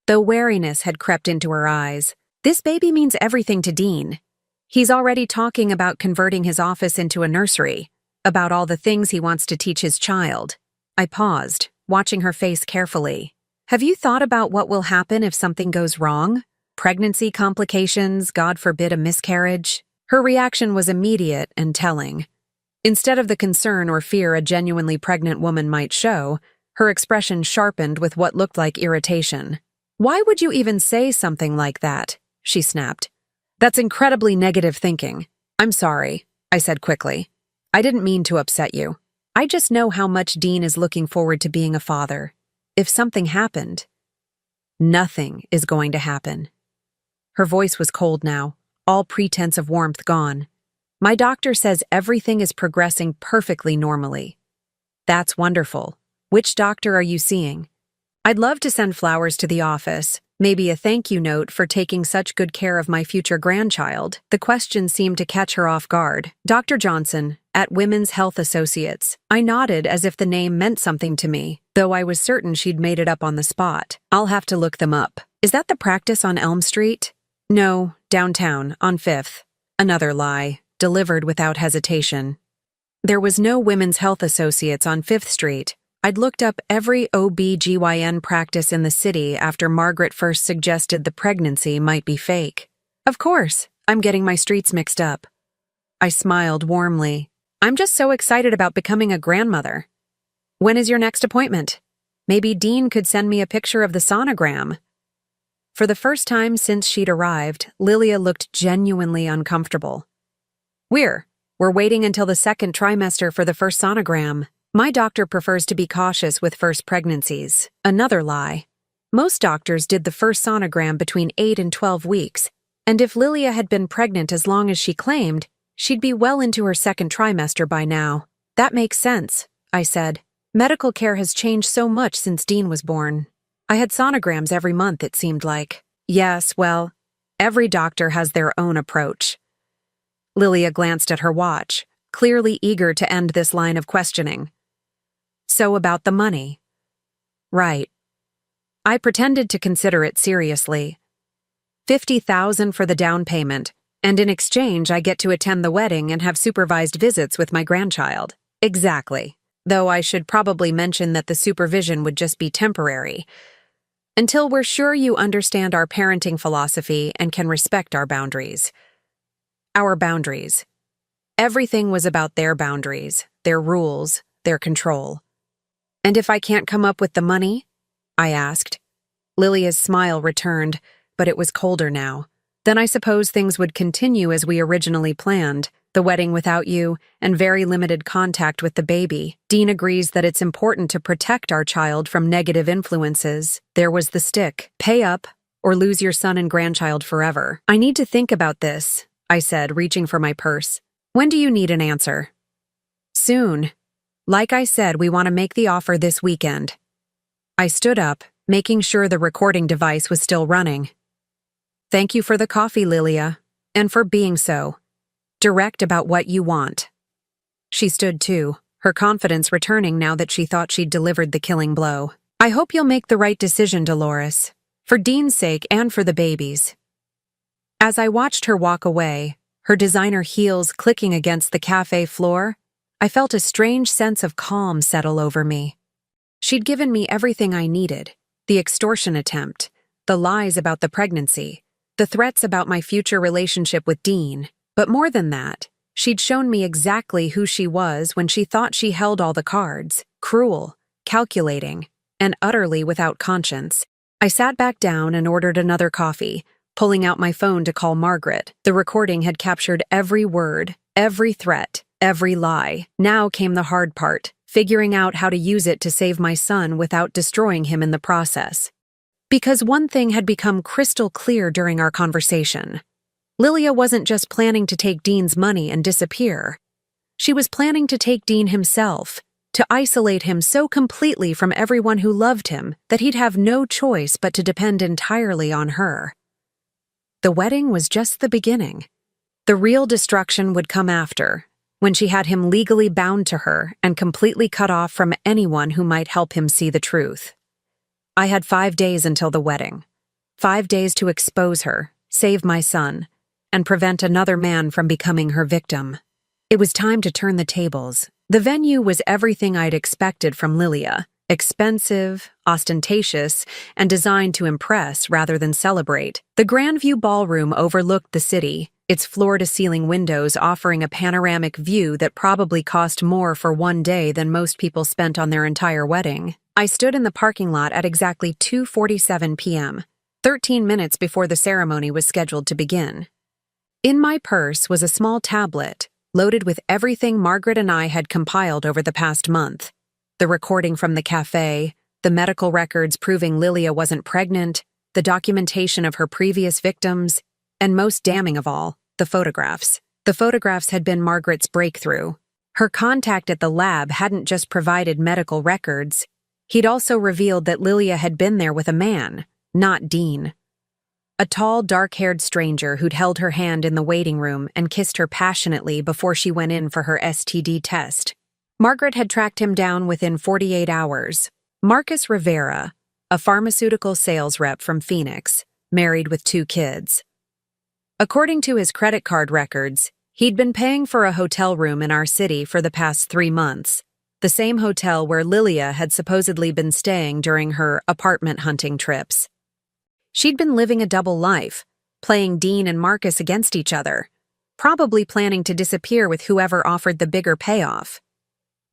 though wariness had crept into her eyes. "This baby means everything to Dean. He's already talking about converting his office into a nursery, about all the things he wants to teach his child." I paused, watching her face carefully. "Have you thought about what will happen if something goes wrong? Pregnancy complications, God forbid a miscarriage?" Her reaction was immediate and telling. Instead of the concern or fear a genuinely pregnant woman might show, her expression sharpened with what looked like irritation. "Why would you even say something like that?" she snapped. "That's incredibly negative thinking." "I'm sorry," I said quickly. "I didn't mean to upset you. I just know how much Dean is looking forward to being a father. If something happened..." "Nothing is going to happen." Her voice was cold now, all pretense of warmth gone. "My doctor says everything is progressing perfectly normally." "That's wonderful. Which doctor are you seeing?" "I'd love to send flowers to the office, maybe a thank you note for taking such good care of my future grandchild." The question seemed to catch her off guard. "Dr. Johnson, at Women's Health Associates." I nodded as if the name meant something to me, though I was certain she'd made it up on the spot. "I'll have to look them up." "Is that the practice on Elm Street?" "No, downtown, on 5th. Another lie, delivered without hesitation. There was no Women's Health Associates on 5th Street. I'd looked up every OB/GYN practice in the city after Margaret first suggested the pregnancy might be fake. "Of course, I'm getting my streets mixed up." I smiled warmly. "I'm just so excited about becoming a grandmother." "When is your next appointment? Maybe Dean could send me a picture of the sonogram." For the first time since she'd arrived, Lilia looked genuinely uncomfortable. We're waiting until the 2nd trimester for the first sonogram. My doctor prefers to be cautious with first pregnancies." Another lie. Most doctors did the first sonogram between 8 and 12 weeks, and if Lilia had been pregnant as long as she claimed, she'd be well into her 2nd trimester by now. "That makes sense," I said. "Medical care has changed so much since Dean was born. I had sonograms every month, it seemed like." "Yes, well, every doctor has their own approach." Lilia glanced at her watch, clearly eager to end this line of questioning. "So about the money." "Right." I pretended to consider it seriously. 50,000 for the down payment, and in exchange I get to attend the wedding and have supervised visits with my grandchild. Exactly. Though I should probably mention that the supervision would just be temporary, until we're sure you understand our parenting philosophy and can respect our boundaries. Our boundaries. Everything was about their boundaries, their rules, their control. "And if I can't come up with the money?" I asked. Lilia's smile returned, but it was colder now. Then I suppose things would continue as we originally planned, the wedding without you, and very limited contact with the baby. Dean agrees that it's important to protect our child from negative influences. There was the stick. Pay up, or lose your son and grandchild forever. I need to think about this, I said, reaching for my purse. When do you need an answer? Soon. Like I said, we want to make the offer this weekend. I stood up, making sure the recording device was still running. Thank you for the coffee, Lilia, and for being so direct about what you want. She stood too, her confidence returning now that she thought she'd delivered the killing blow. I hope you'll make the right decision, Dolores, for Dean's sake and for the baby's. As I watched her walk away, her designer heels clicking against the cafe floor, I felt a strange sense of calm settle over me. She'd given me everything I needed: the extortion attempt, the lies about the pregnancy, the threats about my future relationship with Dean. But more than that, she'd shown me exactly who she was when she thought she held all the cards: cruel, calculating, and utterly without conscience. I sat back down and ordered another coffee, pulling out my phone to call Margaret. The recording had captured every word, every threat, every lie. Now came the hard part, figuring out how to use it to save my son without destroying him in the process. Because one thing had become crystal clear during our conversation. Lilia wasn't just planning to take Dean's money and disappear. She was planning to take Dean himself, to isolate him so completely from everyone who loved him that he'd have no choice but to depend entirely on her. The wedding was just the beginning. The real destruction would come after, when she had him legally bound to her and completely cut off from anyone who might help him see the truth. I had 5 days until the wedding. 5 days to expose her, save my son, and prevent another man from becoming her victim. It was time to turn the tables. The venue was everything I'd expected from Lilia: expensive, ostentatious, and designed to impress rather than celebrate. The Grandview Ballroom overlooked the city, its floor-to-ceiling windows offering a panoramic view that probably cost more for one day than most people spent on their entire wedding. I stood in the parking lot at exactly 2:47 p.m., 13 minutes before the ceremony was scheduled to begin. In my purse was a small tablet, loaded with everything Margaret and I had compiled over the past month. The recording from the cafe, the medical records proving Lilia wasn't pregnant, the documentation of her previous victims, and most damning of all, the photographs. The photographs had been Margaret's breakthrough. Her contact at the lab hadn't just provided medical records, he'd also revealed that Lilia had been there with a man, not Dean. A tall, dark-haired stranger who'd held her hand in the waiting room and kissed her passionately before she went in for her STD test. Margaret had tracked him down within 48 hours. Marcus Rivera, a pharmaceutical sales rep from Phoenix, married with 2 kids. According to his credit card records, he'd been paying for a hotel room in our city for the past 3 months, the same hotel where Lilia had supposedly been staying during her apartment hunting trips. She'd been living a double life, playing Dean and Marcus against each other, probably planning to disappear with whoever offered the bigger payoff.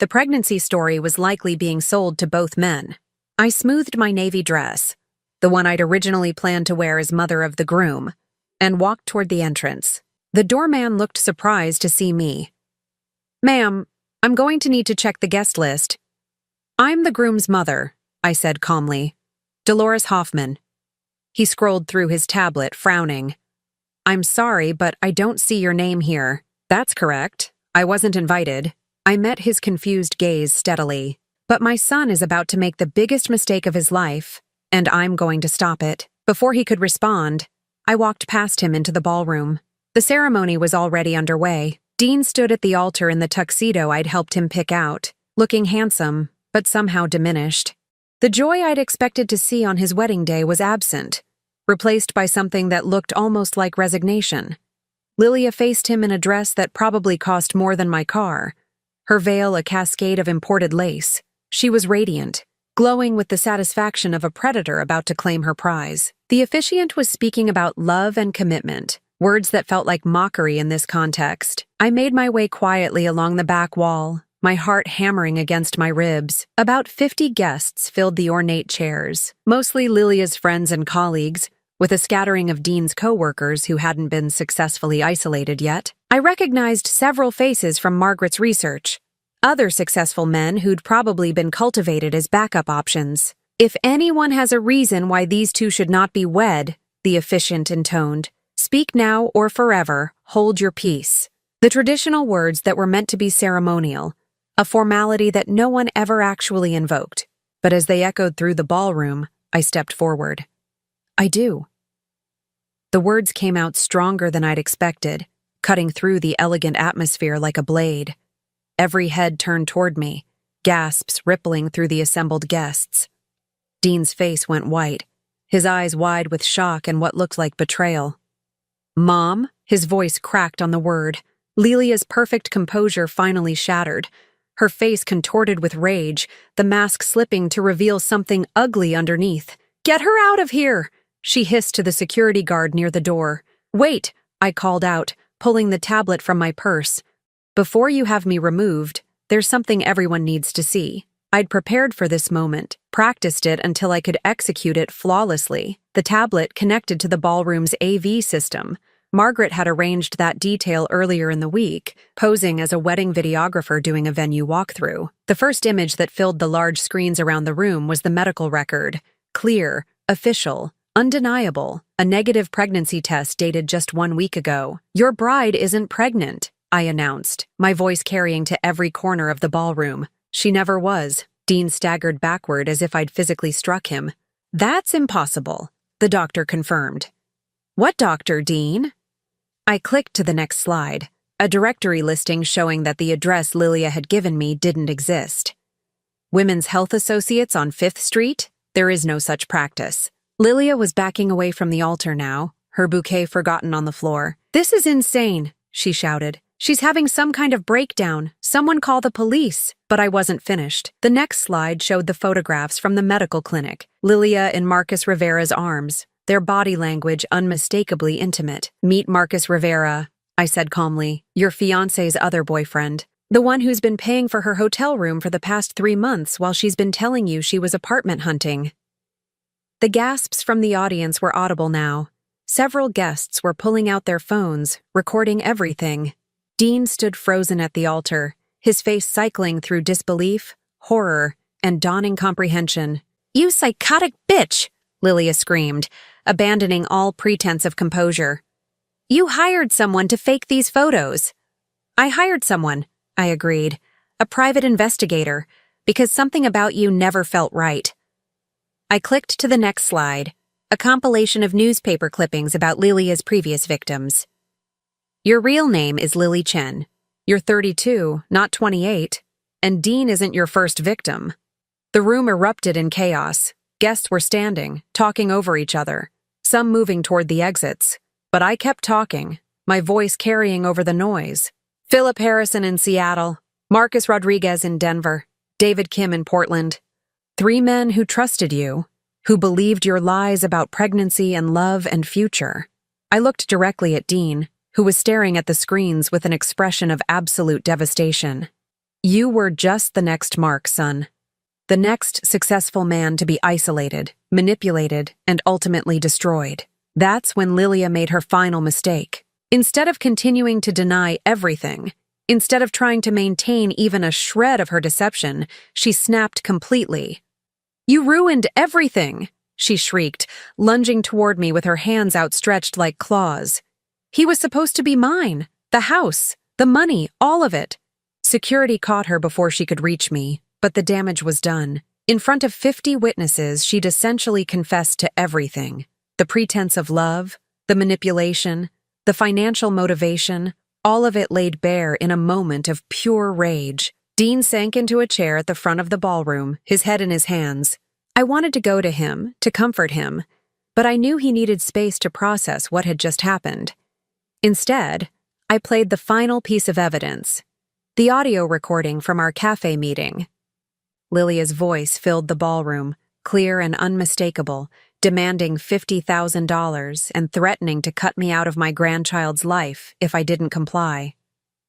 The pregnancy story was likely being sold to both men. I smoothed my navy dress, the one I'd originally planned to wear as mother of the groom, and walked toward the entrance. The doorman looked surprised to see me. "Ma'am, I'm going to need to check the guest list." "I'm the groom's mother," I said calmly. "Dolores Hoffman." He scrolled through his tablet, frowning. "I'm sorry, but I don't see your name here." "That's correct. I wasn't invited." I met his confused gaze steadily. "But my son is about to make the biggest mistake of his life, and I'm going to stop it." Before he could respond, I walked past him into the ballroom. The ceremony was already underway. Dean stood at the altar in the tuxedo I'd helped him pick out, looking handsome, but somehow diminished. The joy I'd expected to see on his wedding day was absent, replaced by something that looked almost like resignation. Lilia faced him in a dress that probably cost more than my car, her veil a cascade of imported lace. She was radiant, glowing with the satisfaction of a predator about to claim her prize. The officiant was speaking about love and commitment, words that felt like mockery in this context. I made my way quietly along the back wall, my heart hammering against my ribs. About 50 guests filled the ornate chairs, mostly Lilia's friends and colleagues, with a scattering of Dean's co-workers who hadn't been successfully isolated yet. I recognized several faces from Margaret's research, other successful men who'd probably been cultivated as backup options. If anyone has a reason why these two should not be wed, the officiant intoned, speak now or forever, hold your peace. The traditional words that were meant to be ceremonial, a formality that no one ever actually invoked. But as they echoed through the ballroom, I stepped forward. I do. The words came out stronger than I'd expected, cutting through the elegant atmosphere like a blade. Every head turned toward me, gasps rippling through the assembled guests. Dean's face went white, his eyes wide with shock and what looked like betrayal. Mom? His voice cracked on the word. Lilia's perfect composure finally shattered. Her face contorted with rage, the mask slipping to reveal something ugly underneath. Get her out of here! She hissed to the security guard near the door. Wait, I called out, pulling the tablet from my purse. Before you have me removed, there's something everyone needs to see. I'd prepared for this moment, practiced it until I could execute it flawlessly. The tablet connected to the ballroom's AV system. Margaret had arranged that detail earlier in the week, posing as a wedding videographer doing a venue walkthrough. The first image that filled the large screens around the room was the medical record. Clear, official, undeniable, a negative pregnancy test dated just 1 week ago. Your bride isn't pregnant, I announced, my voice carrying to every corner of the ballroom. She never was. Dean staggered backward as if I'd physically struck him. That's impossible, the doctor confirmed. What doctor, Dean? I clicked to the next slide, a directory listing showing that the address Lilia had given me didn't exist. Women's Health Associates on 5th Street? There is no such practice. Lilia was backing away from the altar now, her bouquet forgotten on the floor. This is insane, she shouted. She's having some kind of breakdown. Someone call the police. But I wasn't finished. The next slide showed the photographs from the medical clinic. Lilia in Marcus Rivera's arms, their body language unmistakably intimate. Meet Marcus Rivera, I said calmly, your fiancé's other boyfriend. The one who's been paying for her hotel room for the past 3 months while she's been telling you she was apartment hunting. The gasps from the audience were audible now. Several guests were pulling out their phones, recording everything. Dean stood frozen at the altar, his face cycling through disbelief, horror, and dawning comprehension. You psychotic bitch! Lilia screamed, abandoning all pretense of composure. You hired someone to fake these photos. I hired someone, I agreed, a private investigator, because something about you never felt right. I clicked to the next slide, a compilation of newspaper clippings about Lilia's previous victims. Your real name is Lily Chen. You're 32, not 28, and Dean isn't your first victim. The room erupted in chaos. Guests were standing, talking over each other, some moving toward the exits. But I kept talking, my voice carrying over the noise. Philip Harrison in Seattle, Marcus Rodriguez in Denver, David Kim in Portland. 3 men who trusted you, who believed your lies about pregnancy and love and future. I looked directly at Dean, who was staring at the screens with an expression of absolute devastation. You were just the next Mark, son. The next successful man to be isolated, manipulated, and ultimately destroyed. That's when Lilia made her final mistake. Instead of continuing to deny everything, instead of trying to maintain even a shred of her deception, she snapped completely. You ruined everything, she shrieked, lunging toward me with her hands outstretched like claws. He was supposed to be mine. The house, the money, all of it. Security caught her before she could reach me, but the damage was done. In front of 50 witnesses, she'd essentially confessed to everything. The pretense of love, the manipulation, the financial motivation, all of it laid bare in a moment of pure rage. Dean sank into a chair at the front of the ballroom, his head in his hands. I wanted to go to him, to comfort him, but I knew he needed space to process what had just happened. Instead, I played the final piece of evidence, the audio recording from our cafe meeting. Lilia's voice filled the ballroom, clear and unmistakable, demanding $50,000 and threatening to cut me out of my grandchild's life if I didn't comply.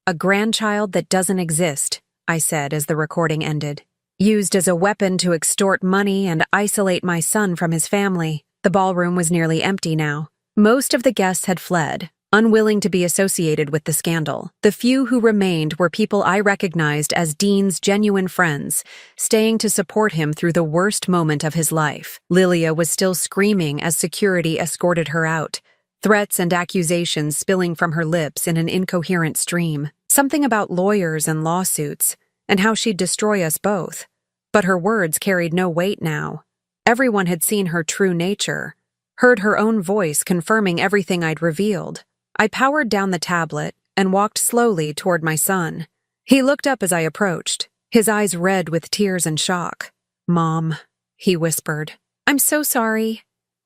A grandchild that doesn't exist, I said as the recording ended. Used as a weapon to extort money and isolate my son from his family. The ballroom was nearly empty now. Most of the guests had fled, unwilling to be associated with the scandal. The few who remained were people I recognized as Dean's genuine friends, staying to support him through the worst moment of his life. Lilia was still screaming as security escorted her out, threats and accusations spilling from her lips in an incoherent stream. Something about lawyers and lawsuits, and how she'd destroy us both. But her words carried no weight now. Everyone had seen her true nature, heard her own voice confirming everything I'd revealed. I powered down the tablet and walked slowly toward my son. He looked up as I approached, his eyes red with tears and shock. "Mom," he whispered. "I'm so sorry.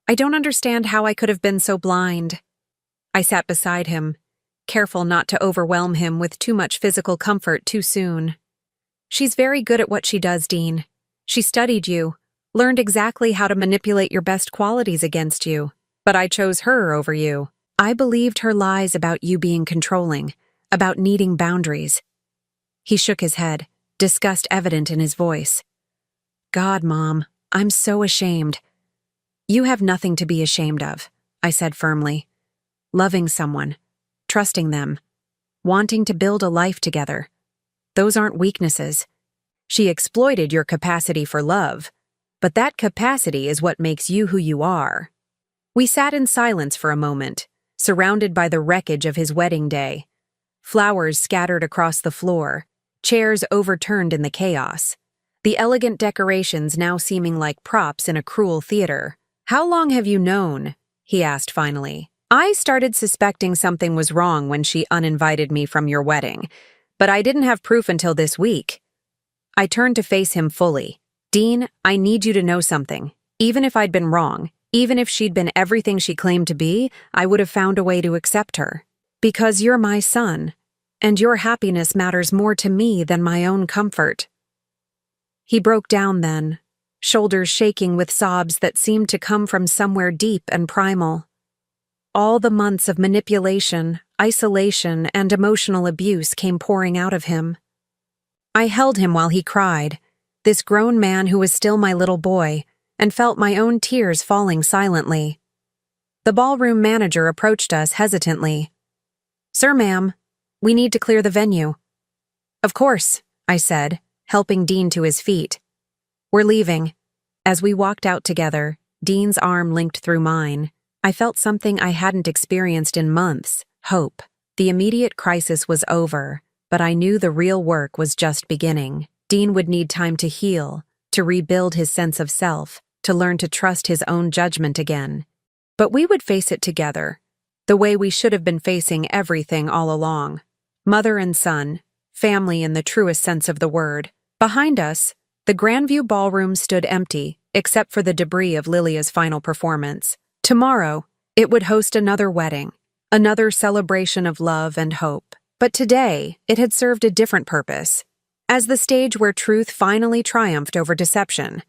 I don't understand how I could have been so blind." I sat beside him, careful not to overwhelm him with too much physical comfort too soon. "She's very good at what she does, Dean. She studied you, learned exactly how to manipulate your best qualities against you. But I chose her over you. I believed her lies about you being controlling, about needing boundaries." He shook his head, disgust evident in his voice. "God, Mom, I'm so ashamed." "You have nothing to be ashamed of," I said firmly. "Loving someone, trusting them, wanting to build a life together. Those aren't weaknesses. She exploited your capacity for love, but that capacity is what makes you who you are." We sat in silence for a moment, surrounded by the wreckage of his wedding day. Flowers scattered across the floor, chairs overturned in the chaos, the elegant decorations now seeming like props in a cruel theater. "How long have you known?" he asked finally. "I started suspecting something was wrong when she uninvited me from your wedding, but I didn't have proof until this week." I turned to face him fully. "Dean, I need you to know something. Even if I'd been wrong, even if she'd been everything she claimed to be, I would have found a way to accept her. Because you're my son, and your happiness matters more to me than my own comfort." He broke down then, shoulders shaking with sobs that seemed to come from somewhere deep and primal. All the months of manipulation, isolation, and emotional abuse came pouring out of him. I held him while he cried, this grown man who was still my little boy, and felt my own tears falling silently. The ballroom manager approached us hesitantly. "Sir, ma'am, we need to clear the venue." "Of course," I said, helping Dean to his feet. "We're leaving." As we walked out together, Dean's arm linked through mine. I felt something I hadn't experienced in months, hope. The immediate crisis was over, but I knew the real work was just beginning. Dean would need time to heal, to rebuild his sense of self, to learn to trust his own judgment again. But we would face it together, the way we should have been facing everything all along. Mother and son, family in the truest sense of the word. Behind us, the Grandview Ballroom stood empty, except for the debris of Lilia's final performance. Tomorrow, it would host another wedding, another celebration of love and hope. But today, it had served a different purpose. As the stage where truth finally triumphed over deception,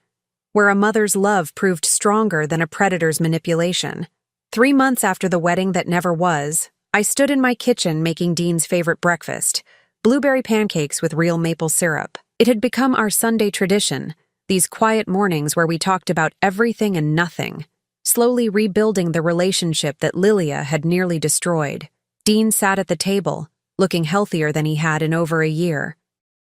where a mother's love proved stronger than a predator's manipulation. 3 months after the wedding that never was, I stood in my kitchen making Dean's favorite breakfast, blueberry pancakes with real maple syrup. It had become our Sunday tradition, these quiet mornings where we talked about everything and nothing, slowly rebuilding the relationship that Lilia had nearly destroyed. Dean sat at the table, looking healthier than he had in over a year.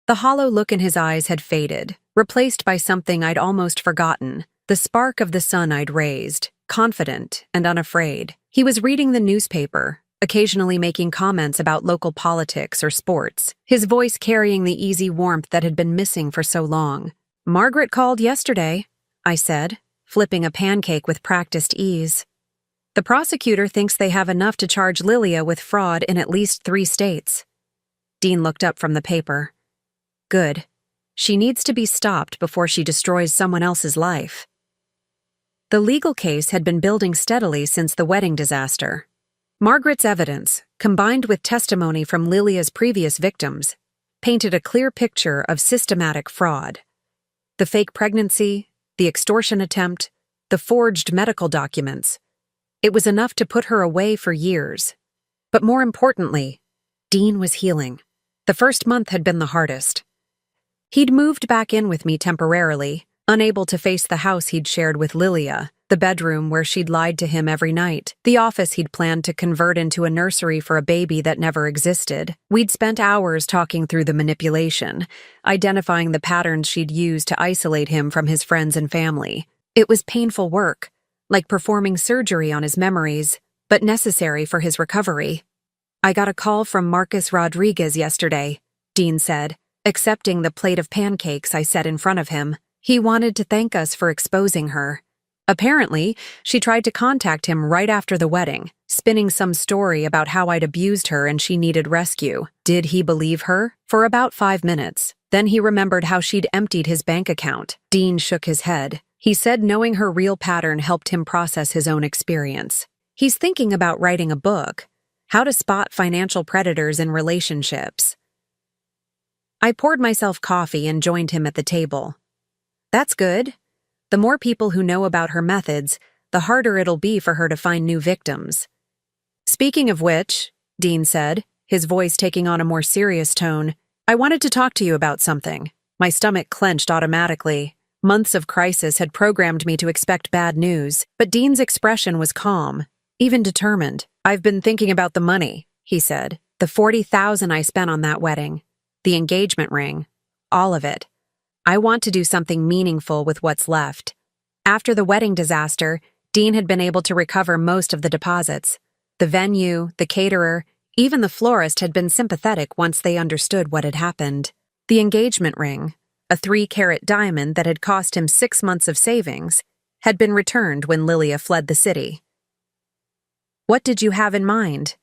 The hollow look in his eyes had faded, replaced by something I'd almost forgotten, the spark of the sun I'd raised, confident and unafraid. He was reading the newspaper, occasionally making comments about local politics or sports, his voice carrying the easy warmth that had been missing for so long. "Margaret called yesterday," I said, flipping a pancake with practiced ease. "The prosecutor thinks they have enough to charge Lilia with fraud in at least 3 states. Dean looked up from the paper. "Good. She needs to be stopped before she destroys someone else's life." The legal case had been building steadily since the wedding disaster. Margaret's evidence, combined with testimony from Lilia's previous victims, painted a clear picture of systematic fraud. The fake pregnancy, the extortion attempt, the forged medical documents. It was enough to put her away for years. But more importantly, Dean was healing. The first month had been the hardest. He'd moved back in with me temporarily, unable to face the house he'd shared with Lilia, the bedroom where she'd lied to him every night, the office he'd planned to convert into a nursery for a baby that never existed. We'd spent hours talking through the manipulation, identifying the patterns she'd used to isolate him from his friends and family. It was painful work, like performing surgery on his memories, but necessary for his recovery. "I got a call from Marcus Rodriguez yesterday," Dean said, accepting the plate of pancakes I set in front of him. "He wanted to thank us for exposing her. Apparently, she tried to contact him right after the wedding, spinning some story about how I'd abused her and she needed rescue. Did he believe her? For about 5 minutes. Then he remembered how she'd emptied his bank account." Dean shook his head. He said knowing her real pattern helped him process his own experience. He's thinking about writing a book, How to Spot Financial Predators in Relationships. I poured myself coffee and joined him at the table. "That's good. The more people who know about her methods, the harder it'll be for her to find new victims." "Speaking of which," Dean said, his voice taking on a more serious tone, "I wanted to talk to you about something." My stomach clenched automatically. Months of crisis had programmed me to expect bad news, but Dean's expression was calm, even determined. "I've been thinking about the money," he said. "The $40,000 I spent on that wedding. The engagement ring. All of it. I want to do something meaningful with what's left." After the wedding disaster, Dean had been able to recover most of the deposits. The venue, the caterer, even the florist had been sympathetic once they understood what had happened. The engagement ring, a 3-carat diamond that had cost him 6 months of savings, had been returned when Lilia fled the city. "What did you have in mind?"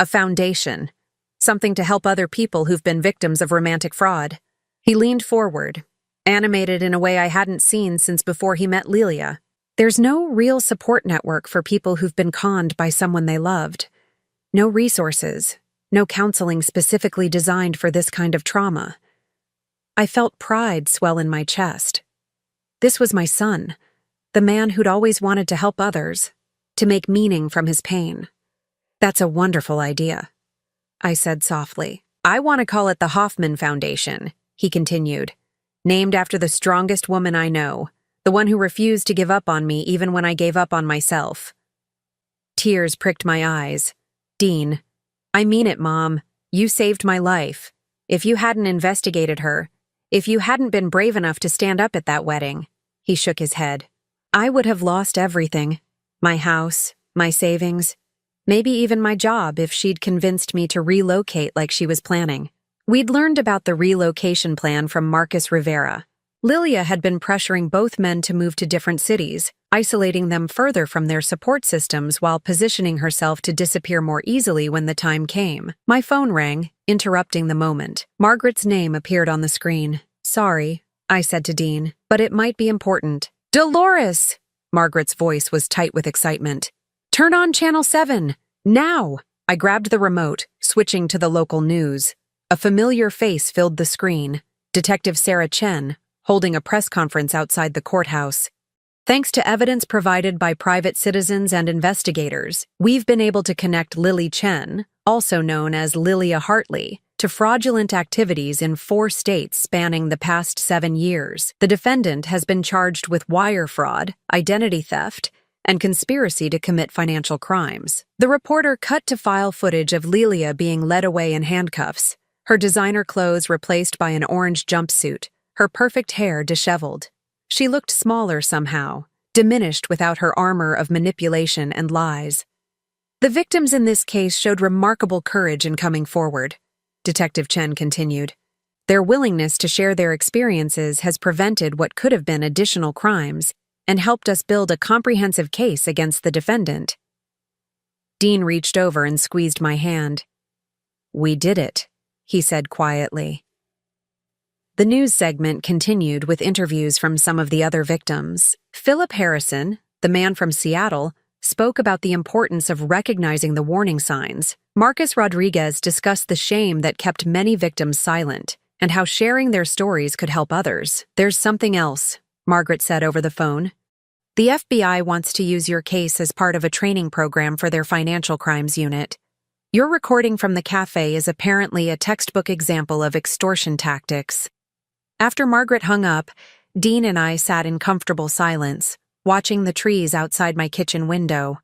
"A foundation. Something to help other people who've been victims of romantic fraud." He leaned forward, animated in a way I hadn't seen since before he met Lilia. "There's no real support network for people who've been conned by someone they loved. No resources, no counseling specifically designed for this kind of trauma." I felt pride swell in my chest. This was my son, the man who'd always wanted to help others, to make meaning from his pain. "That's a wonderful idea," I said softly. "I want to call it the Hoffman Foundation," he continued, "named after the strongest woman I know, the one who refused to give up on me even when I gave up on myself." Tears pricked my eyes. "Dean, I mean it, Mom. You saved my life. If you hadn't investigated her, if you hadn't been brave enough to stand up at that wedding," he shook his head, "I would have lost everything. My house, my savings, maybe even my job if she'd convinced me to relocate like she was planning." We'd learned about the relocation plan from Marcus Rivera. Lilia had been pressuring both men to move to different cities, isolating them further from their support systems while positioning herself to disappear more easily when the time came. My phone rang, interrupting the moment. Margaret's name appeared on the screen. "Sorry," I said to Dean, "but it might be important." "Dolores!" Margaret's voice was tight with excitement. "Turn on Channel 7! Now!" I grabbed the remote, switching to the local news. A familiar face filled the screen, Detective Sarah Chen, holding a press conference outside the courthouse. "Thanks to evidence provided by private citizens and investigators, we've been able to connect Lily Chen, also known as Lilia Hartley, to fraudulent activities in 4 states spanning the past 7 years. The defendant has been charged with wire fraud, identity theft, and conspiracy to commit financial crimes." The reporter cut to file footage of Lilia being led away in handcuffs, her designer clothes replaced by an orange jumpsuit, her perfect hair disheveled. She looked smaller somehow, diminished without her armor of manipulation and lies. "The victims in this case showed remarkable courage in coming forward," Detective Chen continued. "Their willingness to share their experiences has prevented what could have been additional crimes and helped us build a comprehensive case against the defendant." Dean reached over and squeezed my hand. "We did it," he said quietly. The news segment continued with interviews from some of the other victims. Philip Harrison, the man from Seattle, spoke about the importance of recognizing the warning signs. Marcus Rodriguez discussed the shame that kept many victims silent and how sharing their stories could help others. "There's something else," Margaret said over the phone. "The FBI wants to use your case as part of a training program for their financial crimes unit. Your recording from the cafe is apparently a textbook example of extortion tactics." After Margaret hung up, Dean and I sat in comfortable silence, watching the trees outside my kitchen window.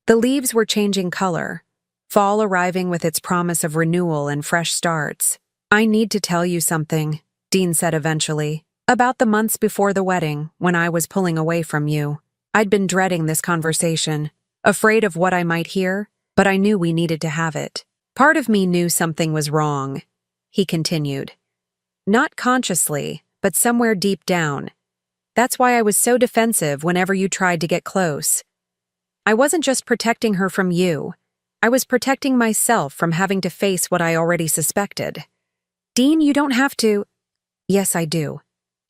The leaves were changing color, fall arriving with its promise of renewal and fresh starts. "I need to tell you something," Dean said eventually, "about the months before the wedding, when I was pulling away from you. I'd been dreading this conversation, afraid of what I might hear, but I knew we needed to have it. Part of me knew something was wrong," he continued. "Not consciously, but somewhere deep down. That's why I was so defensive whenever you tried to get close. I wasn't just protecting her from you. I was protecting myself from having to face what I already suspected." "Dean, you don't have to—" "Yes, I do."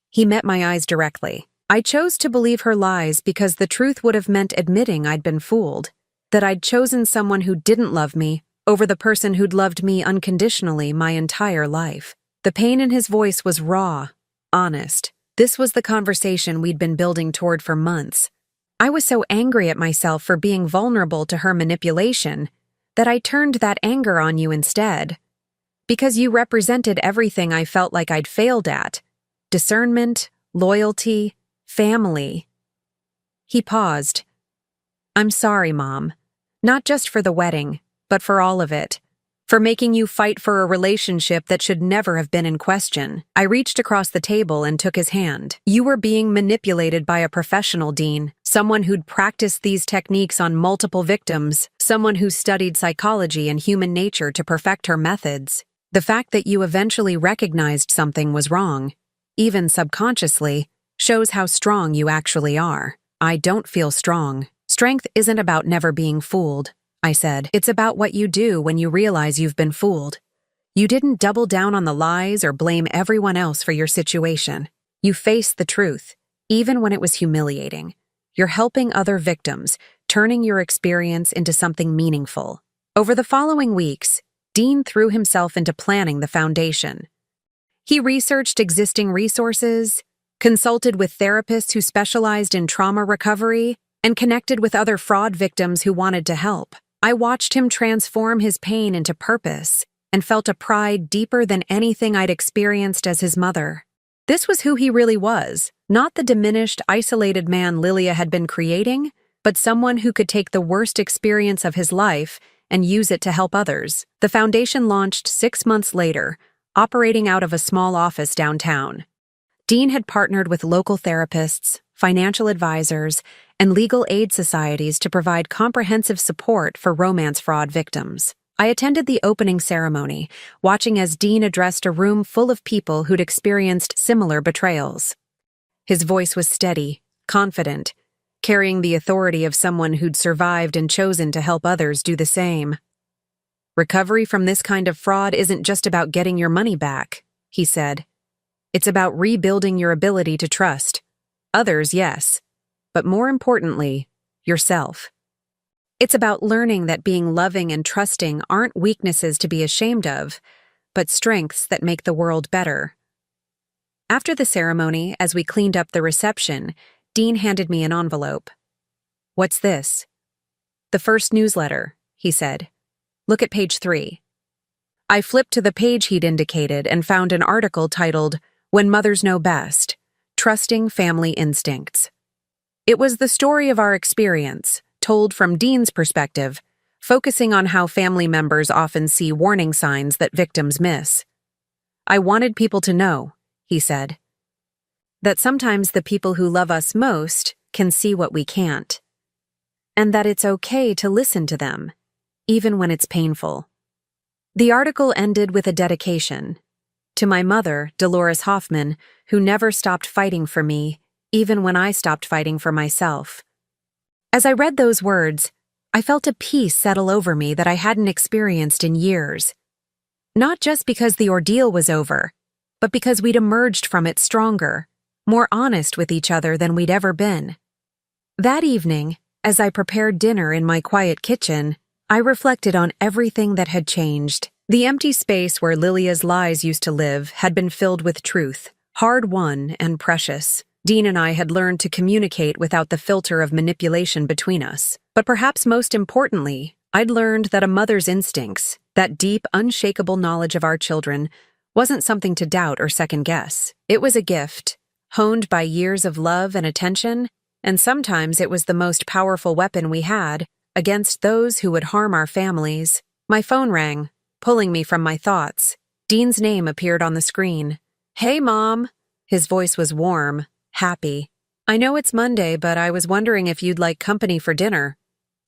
He met my eyes directly. "I chose to believe her lies because the truth would have meant admitting I'd been fooled, that I'd chosen someone who didn't love me over the person who'd loved me unconditionally my entire life." The pain in his voice was raw, honest. This was the conversation we'd been building toward for months. I was so angry at myself for being vulnerable to her manipulation that I turned that anger on you instead. Because you represented everything I felt like I'd failed at: discernment, loyalty, family. He paused. "I'm sorry, Mom. Not just for the wedding, but for all of it. For making you fight for a relationship that should never have been in question." I reached across the table and took his hand. "You were being manipulated by a professional, Dean. Someone who'd practiced these techniques on multiple victims. Someone who studied psychology and human nature to perfect her methods. The fact that you eventually recognized something was wrong, even subconsciously, shows how strong you actually are." "I don't feel strong. Strength isn't about never being fooled," I said. "It's about what you do when you realize you've been fooled. You didn't double down on the lies or blame everyone else for your situation. You faced the truth, even when it was humiliating. You're helping other victims, turning your experience into something meaningful." Over the following weeks, Dean threw himself into planning the foundation. He researched existing resources, consulted with therapists who specialized in trauma recovery, and connected with other fraud victims who wanted to help. I watched him transform his pain into purpose and felt a pride deeper than anything I'd experienced as his mother. This was who he really was, not the diminished, isolated man Lilia had been creating, but someone who could take the worst experience of his life and use it to help others. The foundation launched 6 months later, operating out of a small office downtown. Dean had partnered with local therapists, financial advisors, and legal aid societies to provide comprehensive support for romance fraud victims. I attended the opening ceremony, watching as Dean addressed a room full of people who'd experienced similar betrayals. His voice was steady, confident, carrying the authority of someone who'd survived and chosen to help others do the same. "Recovery from this kind of fraud isn't just about getting your money back," he said. "It's about rebuilding your ability to trust. Others, yes, but more importantly, yourself. It's about learning that being loving and trusting aren't weaknesses to be ashamed of, but strengths that make the world better." After the ceremony, as we cleaned up the reception, Dean handed me an envelope. "What's this?" "The first newsletter," he said. "Look at page 3. I flipped to the page he'd indicated and found an article titled, "When Mothers Know Best: Trusting Family Instincts." It was the story of our experience, told from Dean's perspective, focusing on how family members often see warning signs that victims miss. "I wanted people to know," he said, "that sometimes the people who love us most can see what we can't, and that it's okay to listen to them, even when it's painful." The article ended with a dedication. "To my mother, Dolores Hoffman, who never stopped fighting for me, even when I stopped fighting for myself." As I read those words, I felt a peace settle over me that I hadn't experienced in years. Not just because the ordeal was over, but because we'd emerged from it stronger, more honest with each other than we'd ever been. That evening, as I prepared dinner in my quiet kitchen, I reflected on everything that had changed. The empty space where Lilia's lies used to live had been filled with truth, hard-won and precious. Dean and I had learned to communicate without the filter of manipulation between us. But perhaps most importantly, I'd learned that a mother's instincts, that deep, unshakable knowledge of our children, wasn't something to doubt or second guess. It was a gift, honed by years of love and attention, and sometimes it was the most powerful weapon we had against those who would harm our families. My phone rang, pulling me from my thoughts. Dean's name appeared on the screen. "Hey, Mom." His voice was warm, happy. "I know it's Monday, but I was wondering if you'd like company for dinner.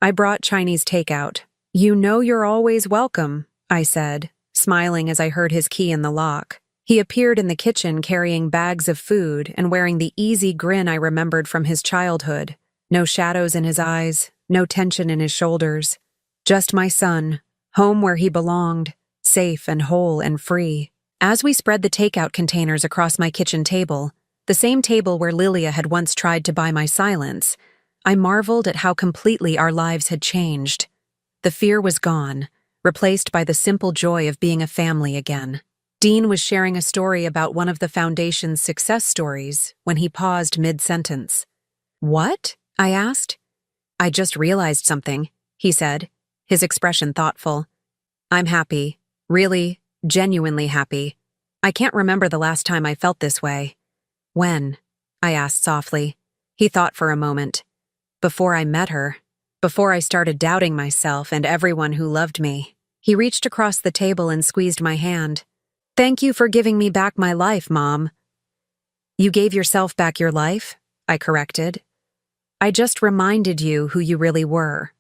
I brought Chinese takeout." "You know you're always welcome," I said, smiling as I heard his key in the lock. He appeared in the kitchen carrying bags of food and wearing the easy grin I remembered from his childhood. No shadows in his eyes, no tension in his shoulders. Just my son, home where he belonged, safe and whole and free. As we spread the takeout containers across my kitchen table, the same table where Lilia had once tried to buy my silence, I marveled at how completely our lives had changed. The fear was gone, replaced by the simple joy of being a family again. Dean was sharing a story about one of the Foundation's success stories when he paused mid-sentence. "What?" I asked. "I just realized something," he said, his expression thoughtful. "I'm happy, really, genuinely happy. I can't remember the last time I felt this way." "When?" I asked softly. He thought for a moment. "Before I met her. Before I started doubting myself and everyone who loved me." He reached across the table and squeezed my hand. "Thank you for giving me back my life, Mom." "You gave yourself back your life?" I corrected. "I just reminded you who you really were."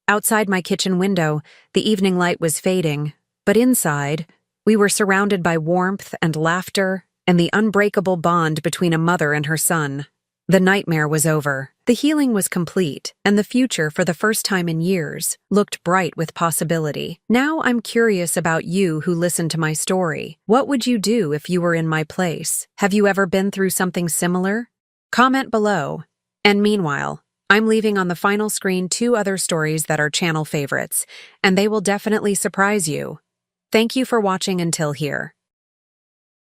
Outside my kitchen window, the evening light was fading, but inside, we were surrounded by warmth and laughter and the unbreakable bond between a mother and her son. The nightmare was over, the healing was complete, and the future, for the first time in years, looked bright with possibility. Now I'm curious about you who listened to my story. What would you do if you were in my place? Have you ever been through something similar? Comment below. And meanwhile, I'm leaving on the final screen 2 other stories that are channel favorites, and they will definitely surprise you. Thank you for watching until here.